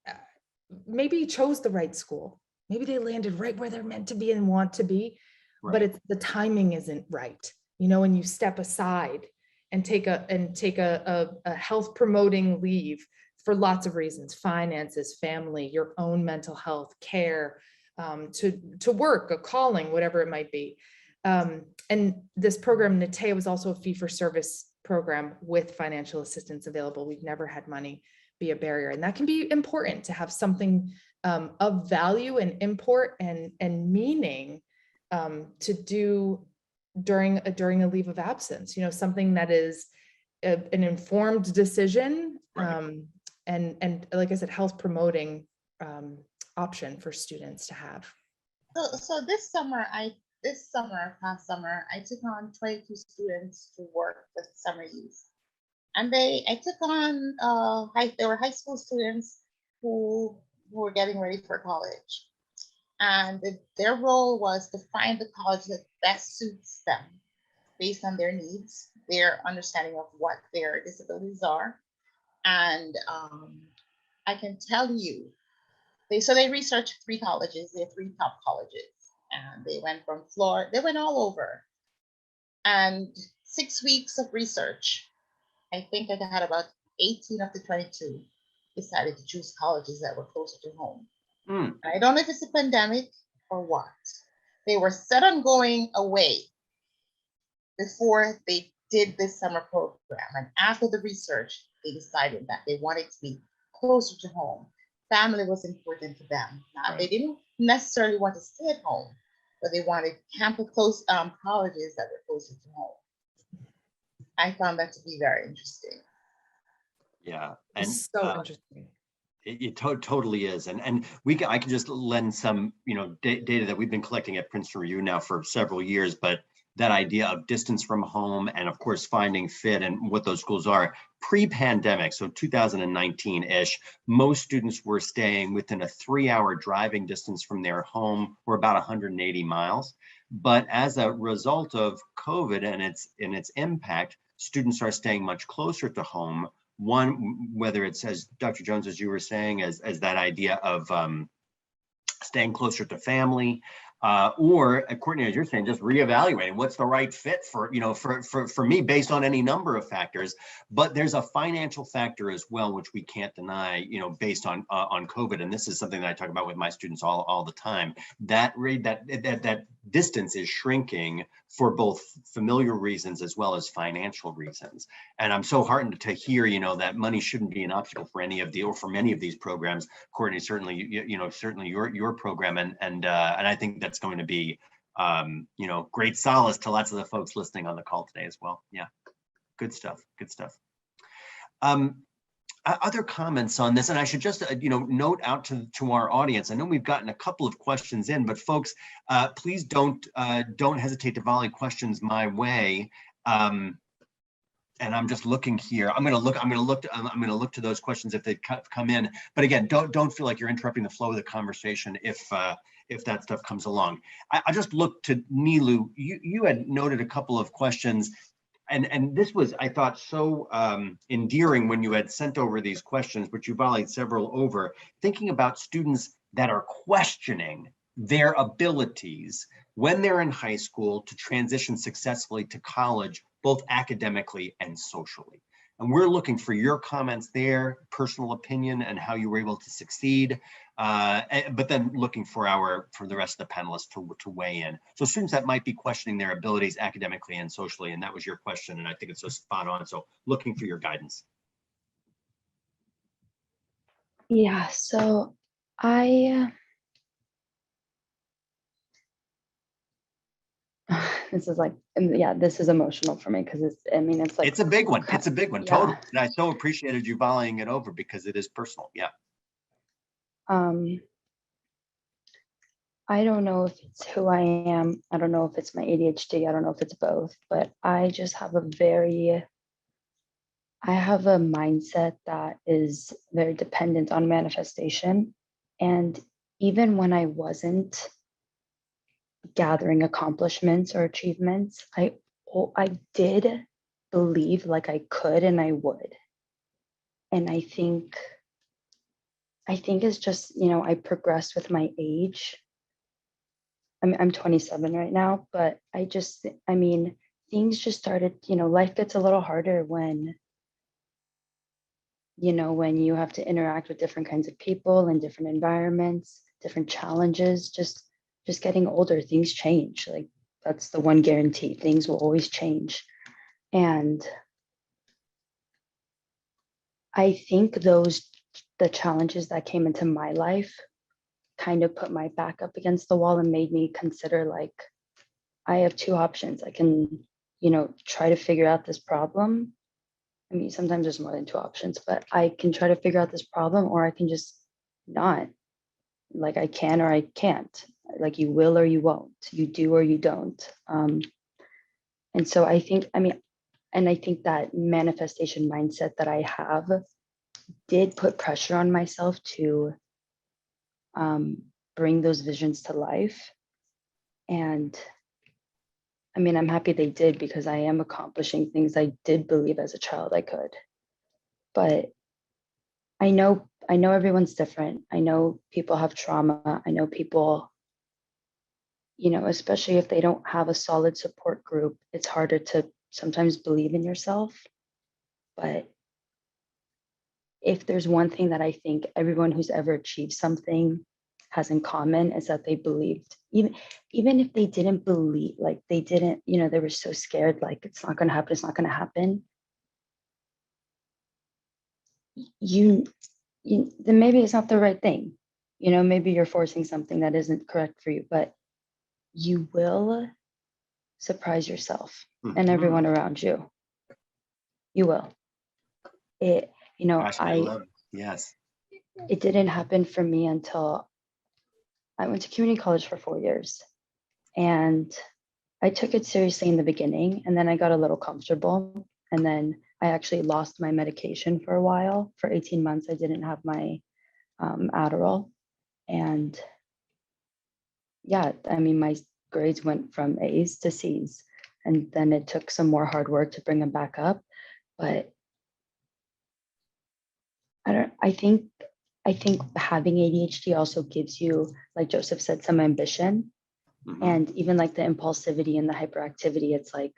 chose the right school. Maybe they landed right where they're meant to be and want to be, Right. but the timing isn't right. And you step aside and take a health promoting leave for lots of reasons: finances, family, your own mental health, care, to work, a calling, whatever it might be. And this program, Nateo, is also a fee-for-service program with financial assistance available. We've never had money be a barrier, and that can be important to have something of value and import and meaning to do during a leave of absence. Something that is an informed decision. Right. And like I said, health promoting option for students to have. So past summer, I took on 22 students to work with summer youth. And I took on, they were high school students who were getting ready for college. And their role was to find the college that best suits them based on their needs, their understanding of what their disabilities are. And I can tell you, they researched 3 colleges, their 3 top colleges, and they went from Florida, they went all over. And 6 weeks of research, I think I had about 18 of the 22 decided to choose colleges that were closer to home. I don't know if it's a pandemic or what. They were set on going away before they did this summer program. And after the research, they decided that they wanted to be closer to home. Family was important to them. Now, Right. They didn't necessarily want to stay at home, but they wanted colleges that were closer to home. I found that to be very interesting. Yeah. And It's so interesting. it totally is. And I can just lend some, data that we've been collecting at Princeton Review now for several years, but that idea of distance from home and of course finding fit and what those schools are. Pre-pandemic, so 2019-ish, most students were staying within a 3-hour driving distance from their home, or about 180 miles. But as a result of COVID and its impact, students are staying much closer to home. One, whether it's, as Dr. Jones, as you were saying, as that idea of staying closer to family, Or Courtney, as you're saying, just reevaluating what's the right fit for, for me based on any number of factors. But there's a financial factor as well, which we can't deny, based on COVID. And this is something that I talk about with my students all the time. That distance is shrinking for both familiar reasons as well as financial reasons. And I'm so heartened to hear, that money shouldn't be an obstacle for any of or for many of these programs. Courtney, certainly, certainly your program, and I think that's going to be, great solace to lots of the folks listening on the call today as well. Yeah, good stuff. Good stuff. Other comments on this, and I should just note out to our audience. I know we've gotten a couple of questions in, but folks, please don't hesitate to volley questions my way. And I'm just looking here. I'm going to look to those questions if they come in. But again, don't feel like you're interrupting the flow of the conversation if that stuff comes along. I just looked to Nilu. You had noted a couple of questions. And this was, I thought, so endearing when you had sent over these questions, but you volleyed several over, thinking about students that are questioning their abilities when they're in high school to transition successfully to college, both academically and socially. And we're looking for your comments there, personal opinion, and how you were able to succeed. But then looking for the rest of the panelists to weigh in. So students that might be questioning their abilities academically and socially, and that was your question, and I think it's so spot on. So looking for your guidance. Yeah, so this is like, yeah, this is emotional for me because it's like, it's a big one. It's a big one, yeah. totally. And I so appreciated you volleying it over because it is personal. Yeah. I don't know if it's who I am. I don't know if it's my ADHD. I don't know if it's both, but I just have I have a mindset that is very dependent on manifestation. And even when I wasn't gathering accomplishments or achievements, I did believe like I could and I would. And I think it's just, I progressed with my age. I'm 27 right now, but things just started, life gets a little harder when you have to interact with different kinds of people in different environments, different challenges. Just getting older, things change. Like, that's the one guarantee. Things will always change. And I think the challenges that came into my life kind of put my back up against the wall and made me consider, like, I have two options. I can, try to figure out this problem. I mean, sometimes there's more than two options, but I can try to figure out this problem, or I can just not. Like, I can or I can't. Like, you will or you won't. You do or you don't. And so I think that manifestation mindset that I have did put pressure on myself to bring those visions to life. And I'm happy they did, because I am accomplishing things I did believe as a child I could. But I know everyone's different. I know people have trauma. I know people, especially if they don't have a solid support group, it's harder to sometimes believe in yourself. But if there's one thing that I think everyone who's ever achieved something has in common, is that they believed, even if they didn't believe, like they didn't, they were so scared, like, it's not going to happen, it's not going to happen. Then maybe it's not the right thing. Maybe you're forcing something that isn't correct for you, but you will surprise yourself and everyone around you. You will. Gosh, I love it. Yes. It didn't happen for me until I went to community college for 4 years, and I took it seriously in the beginning, and then I got a little comfortable, and then I actually lost my medication for a while. For 18 months, I didn't have my Adderall. And yeah, my grades went from A's to C's, and then it took some more hard work to bring them back up. But I think having ADHD also gives you, like Joseph said, some ambition. Mhm. And even like the impulsivity and the hyperactivity, it's like,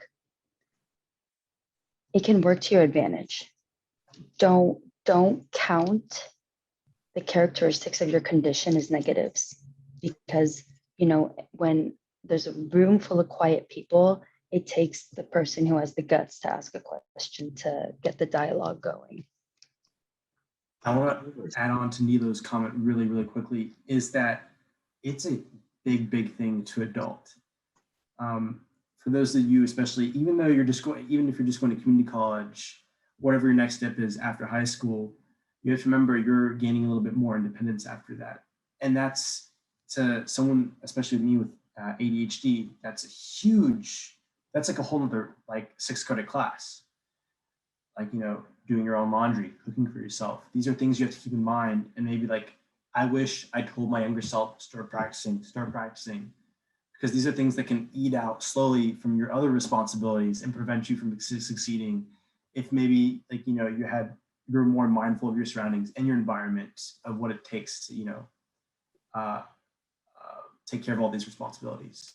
it can work to your advantage. Don't count the characteristics of your condition as negatives, because, you know, when there's a room full of quiet people, it takes the person who has the guts to ask a question to get the dialogue going. I want to add on to Nilo's comment really, really quickly, is that it's a big thing to adult. For those of you, especially, even if you're just going to community college, whatever your next step is after high school, you have to remember you're gaining a little bit more independence after that. And that's, to someone, especially me with ADHD, that's like a whole other like 6 credit class. Like, you know, doing your own laundry, cooking for yourself. These are things you have to keep in mind. And maybe like, I wish I told my younger self, start practicing, because these are things that can eat out slowly from your other responsibilities and prevent you from succeeding. If maybe, like, you know, you're more mindful of your surroundings and your environment, of what it takes to, you know, take care of all these responsibilities.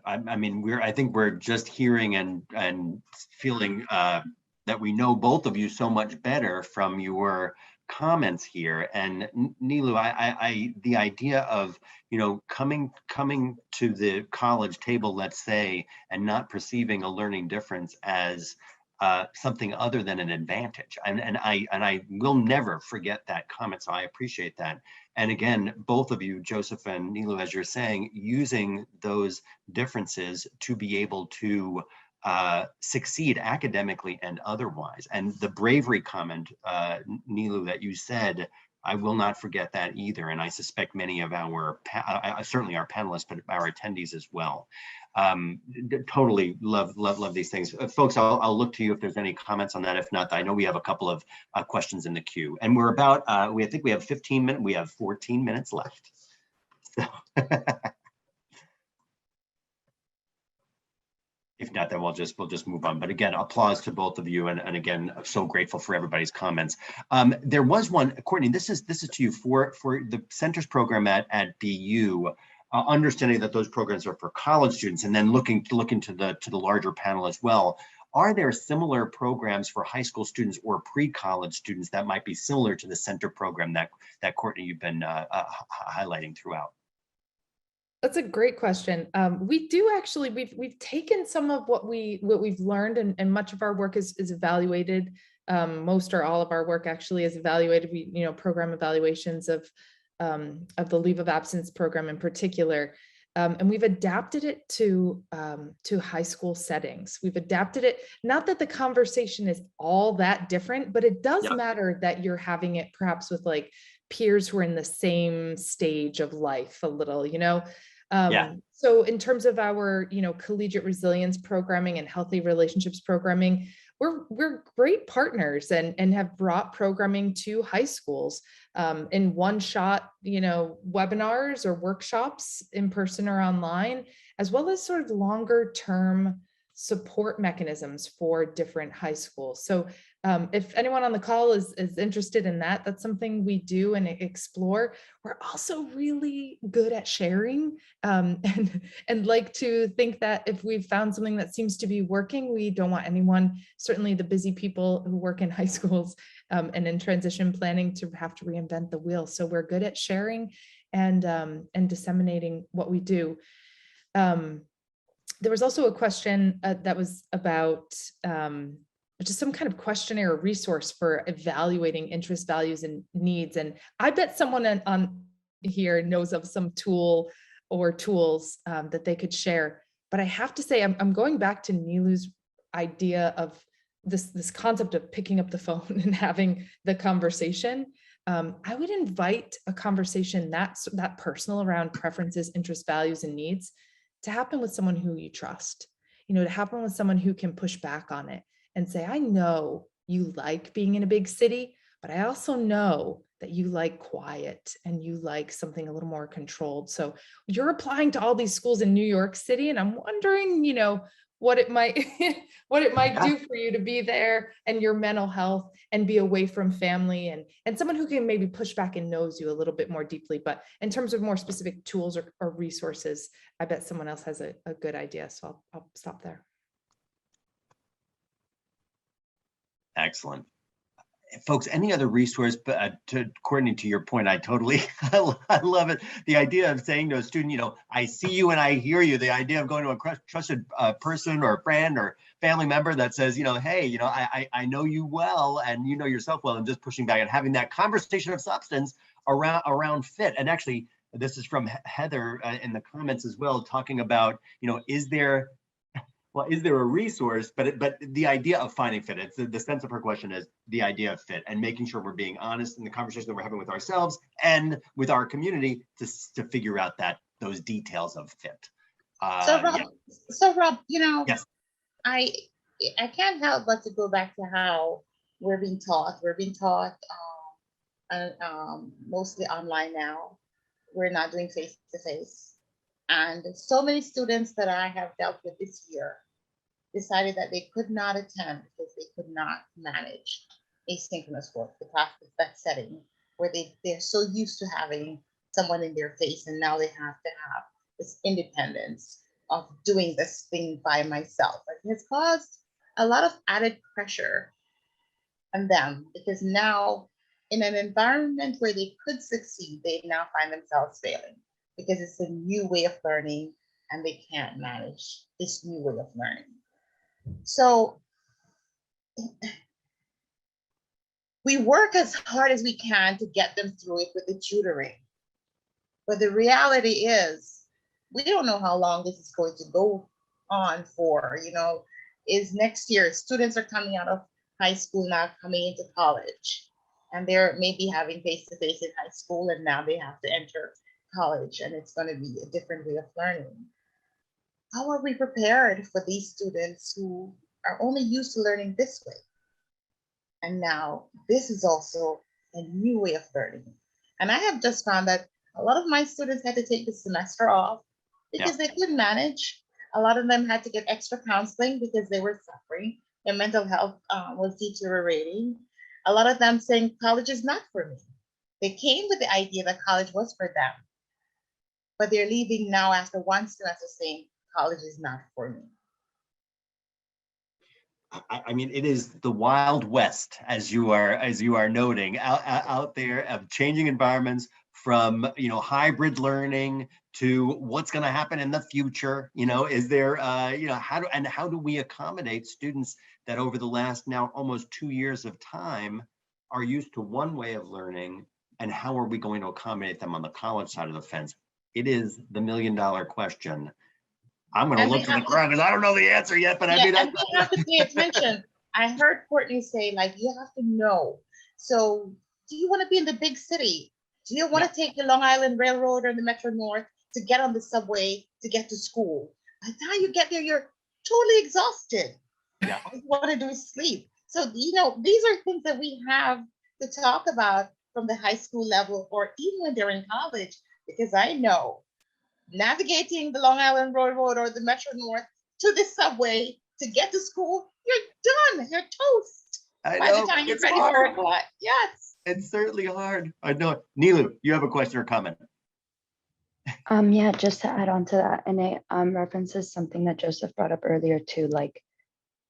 I mean, I think we're just hearing and feeling that we know both of you so much better from your comments here. And Nilu, the idea of, you know, coming to the college table, let's say, and not perceiving a learning difference as something other than an advantage, and I will never forget that comment. So I appreciate that. And again, both of you, Joseph and Nilu, as you're saying, using those differences to be able to succeed academically and otherwise. And the bravery comment, Nilu, that you said, I will not forget that either. And I suspect many of our, certainly our panelists, but our attendees as well. Totally love these things. Folks, I'll look to you if there's any comments on that. If not, I know we have a couple of questions in the queue. And we're about, I think we have 15 minutes, we have 14 minutes left. So. If not, then we'll just move on. But again, applause to both of you, and again, I'm so grateful for everybody's comments. There was one, Courtney. This is to you for the centers program at BU. Understanding that those programs are for college students, and then looking to the larger panel as well. Are there similar programs for high school students or pre-college students that might be similar to the center program that Courtney, you've been highlighting throughout? That's a great question. We do actually, we've taken some of what we've learned, and much of our work is evaluated. Most or all of our work actually is evaluated. We, you know, program evaluations of the leave of absence program in particular. And we've adapted it to high school settings. We've adapted it, not that the conversation is all that different, but it does matter that you're having it perhaps with like peers who are in the same stage of life a little, you know? So in terms of our, you know, collegiate resilience programming and healthy relationships programming, we're great partners and have brought programming to high schools in one-shot, you know, webinars or workshops in person or online, as well as sort of longer term support mechanisms for different high schools. So if anyone on the call is interested in that, that's something we do and explore. We're also really good at sharing and like to think that if we've found something that seems to be working, we don't want anyone, certainly the busy people who work in high schools and in transition planning, to have to reinvent the wheel. So we're good at sharing and disseminating what we do. There was also a question that was about just some kind of questionnaire or resource for evaluating interests, values, and needs. And I bet someone on here knows of some tool or tools that they could share. But I have to say, I'm going back to Nilu's idea of this concept of picking up the phone and having the conversation. I would invite a conversation that personal around preferences, interests, values, and needs to happen with someone who you trust, you know, to happen with someone who can push back on it and say, I know you like being in a big city, but I also know that you like quiet and you like something a little more controlled. So you're applying to all these schools in New York City, and I'm wondering, what it might what it might do for you to be there and your mental health and be away from family and someone who can maybe push back and knows you a little bit more deeply. But in terms of more specific tools or resources, I bet someone else has a good idea. So I'll stop there. Excellent. Folks, any other resource, Courtney, to your point, I totally, I love it. The idea of saying to a student, I see you and I hear you, the idea of going to a trusted person or friend or family member that says, hey, I know you well and you know yourself well, and just pushing back and having that conversation of substance around fit. And actually, this is from Heather in the comments as well, talking about, is there a resource, but the idea of finding fit, it's the sense of her question is the idea of fit and making sure we're being honest in the conversation that we're having with ourselves and with our community to figure out those details of fit. Rob, yes, I can't help but to go back to how we're being taught. We're being taught mostly online now. We're not doing face-to-face. And so many students that I have dealt with this year decided that they could not attend because they could not manage asynchronous work, the class, that setting where they're so used to having someone in their face, and now they have to have this independence of doing this thing by myself. It has caused a lot of added pressure on them because now in an environment where they could succeed, they now find themselves failing because it's a new way of learning and they can't manage this new way of learning. So we work as hard as we can to get them through it with the tutoring. But the reality is, we don't know how long this is going to go on for. Is next year, students are coming out of high school now, coming into college, and they're maybe having face-to-face in high school, and now they have to enter college, and it's going to be a different way of learning. How are we prepared for these students who are only used to learning this way? And now this is also a new way of learning. And I have just found that a lot of my students had to take the semester off because they couldn't manage. A lot of them had to get extra counseling because they were suffering. Their mental health was deteriorating. A lot of them saying college is not for me. They came with the idea that college was for them, but they're leaving now after one semester saying college is not for me. I mean, it is the Wild West, as you are noting, out there of changing environments, from hybrid learning to what's going to happen in the future. Is there how do we accommodate students that over the last now almost 2 years of time are used to one way of learning, and how are we going to accommodate them on the college side of the fence? It is the $1 million question. I'm going to look to the ground because I don't know the answer yet, but I mean, and we have to pay attention. I heard Courtney say, you have to know. So do you want to be in the big city? Do you want to take the Long Island Railroad or the Metro North to get on the subway to get to school? By the time you get there, you're totally exhausted. Yeah. All you want to do is sleep. So, these are things that we have to talk about from the high school level or even when they're in college, because I know navigating the Long Island Railroad or the Metro North to the subway to get to school, you're done. You're toast. By the time you're ready for a class. Yes. It's certainly hard. I know. Nilu, you have a question or comment? Yeah, just to add on to that, and it references something that Joseph brought up earlier too, like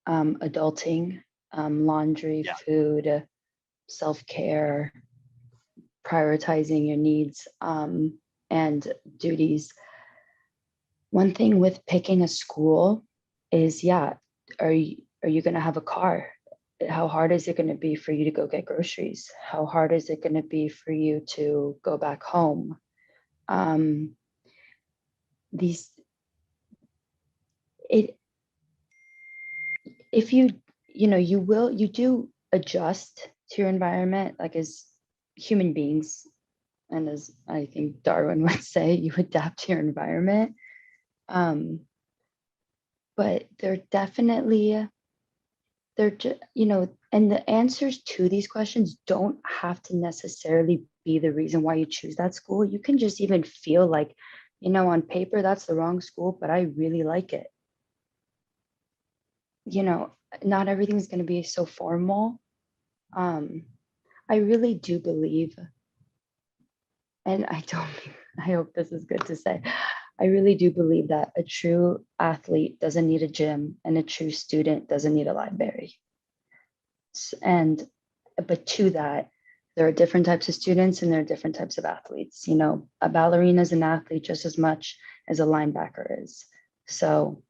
adulting, laundry, food, self-care, prioritizing your needs and duties. One thing with picking a school is, are you going to have a car? How hard is it going to be for you to go get groceries? How hard is it going to be for you to go back home? If you do adjust to your environment, like as human beings, and as I think Darwin would say, you adapt to your environment. But they're And the answers to these questions don't have to necessarily be the reason why you choose that school. You can just even feel like, you know, on paper, that's the wrong school, but I really like it. You know, not everything's going to be so formal. I really do believe, and I hope this is good to say, I really do believe that a true athlete doesn't need a gym and a true student doesn't need a library. But to that, there are different types of students and there are different types of athletes. You know, a ballerina is an athlete just as much as a linebacker is. So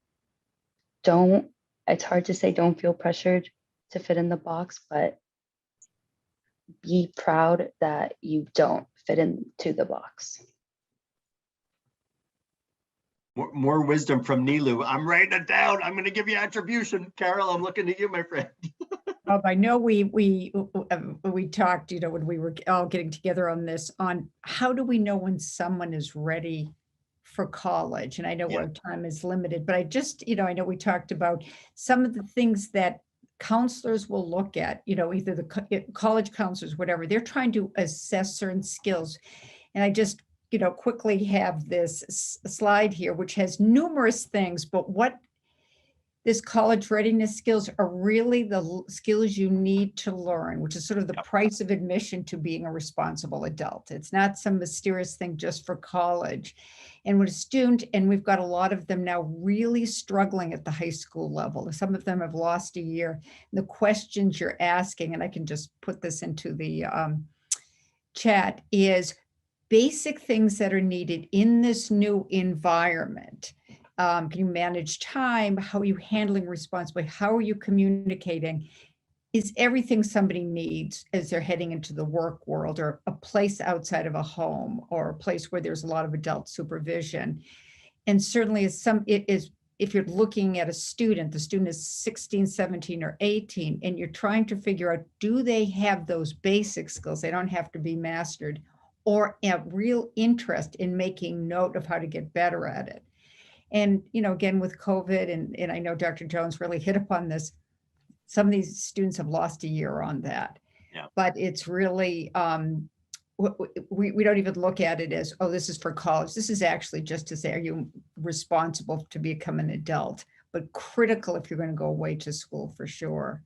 it's hard to say don't feel pressured to fit in the box, but be proud that you don't fit into the box. More wisdom from Nilu. I'm writing it down. I'm going to give you attribution. Carol, I'm looking at you, my friend. I know we talked, you know, when we were all getting together on this, on how do we know when someone is ready for college? And I know our time is limited, but I just, you know, I know we talked about some of the things that counselors will look at, you know, either the college counselors, whatever, they're trying to assess certain skills. And I just, you know, quickly have this slide here, which has numerous things, but what this college readiness skills are really the skills you need to learn, which is sort of the price of admission to being a responsible adult. It's not some mysterious thing just for college. And when a student, and we've got a lot of them now really struggling at the high school level, some of them have lost a year. The questions you're asking, and I can just put this into the chat, is basic things that are needed in this new environment. Can you manage time? How are you handling responsibly? How are you communicating? Is everything somebody needs as they're heading into the work world, or a place outside of a home, or a place where there's a lot of adult supervision? And certainly if you're looking at a student, the student is 16, 17, or 18, and you're trying to figure out, do they have those basic skills? They don't have to be mastered, or a real interest in making note of how to get better at it. And, you know, again, with COVID, and I know Dr. Jones really hit upon this, some of these students have lost a year on that. Yeah. But it's really, we don't even look at it as, oh, this is for college. This is actually just to say, are you responsible to become an adult? But critical if you're going to go away to school, for sure.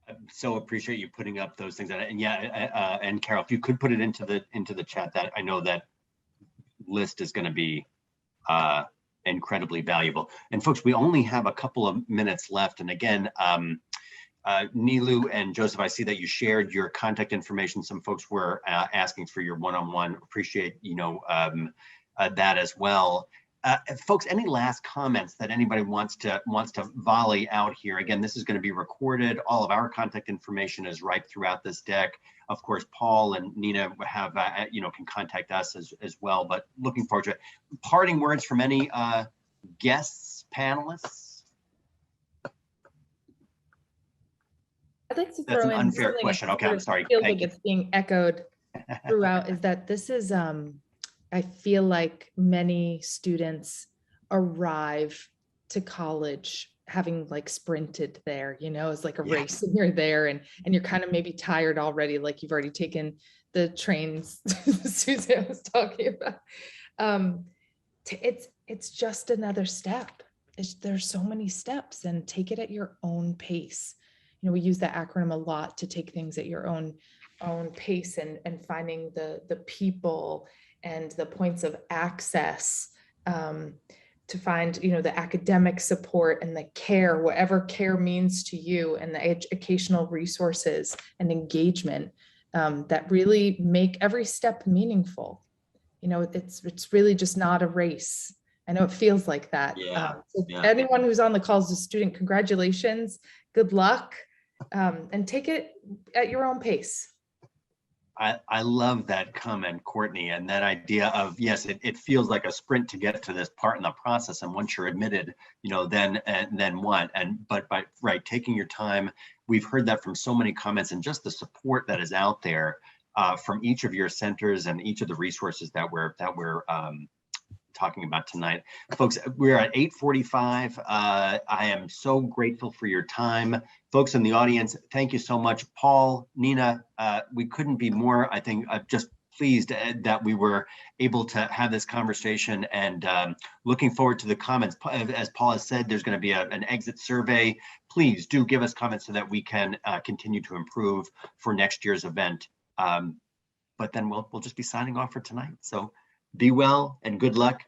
I so appreciate you putting up those things. And yeah, and Carol, if you could put it into the chat, that I know that list is going to be incredibly valuable. And folks, we only have a couple of minutes left. And again, Nilu and Joseph, I see that you shared your contact information. Some folks were asking for your one-on-one. Appreciate, you know, that as well. Folks, any last comments that anybody wants to volley out here? Again, this is going to be recorded. All of our contact information is right throughout this deck. Of course, Paul and Nina have, you know, can contact us as well. But looking forward to it. Parting words from any guests, panelists? I'd like to That's throw an in unfair something question. that Okay, I'm sorry. feels Thank like you. it's being echoed throughout, is that this is, I feel like many students arrive to college having like sprinted there, you know, it's like a race, and you're there and you're kind of maybe tired already, like you've already taken the trains Suzanne was talking about. It's just another step. There's so many steps, and take it at your own pace. You know, we use that acronym a lot, to take things at your own pace, and finding the people and the points of access, to find, you know, the academic support and the care, whatever care means to you, and the educational resources and engagement that really make every step meaningful. You know, it's really just not a race. I know it feels like that. So anyone who's on the call as a student, congratulations, good luck, and take it at your own pace. I love that comment, Courtney, and that idea of, yes, it feels like a sprint to get to this part in the process. And once you're admitted, you know, then what? But by taking your time, we've heard that from so many comments, and just the support that is out there from each of your centers and each of the resources that we're talking about tonight. Folks, we're at 8:45. I am so grateful for your time. Folks in the audience, thank you so much. Paul, Nina, we couldn't be more, I think, just pleased that we were able to have this conversation, and looking forward to the comments. As Paul has said, there's going to be an exit survey. Please do give us comments so that we can continue to improve for next year's event. But then we'll just be signing off for tonight. So be well and good luck.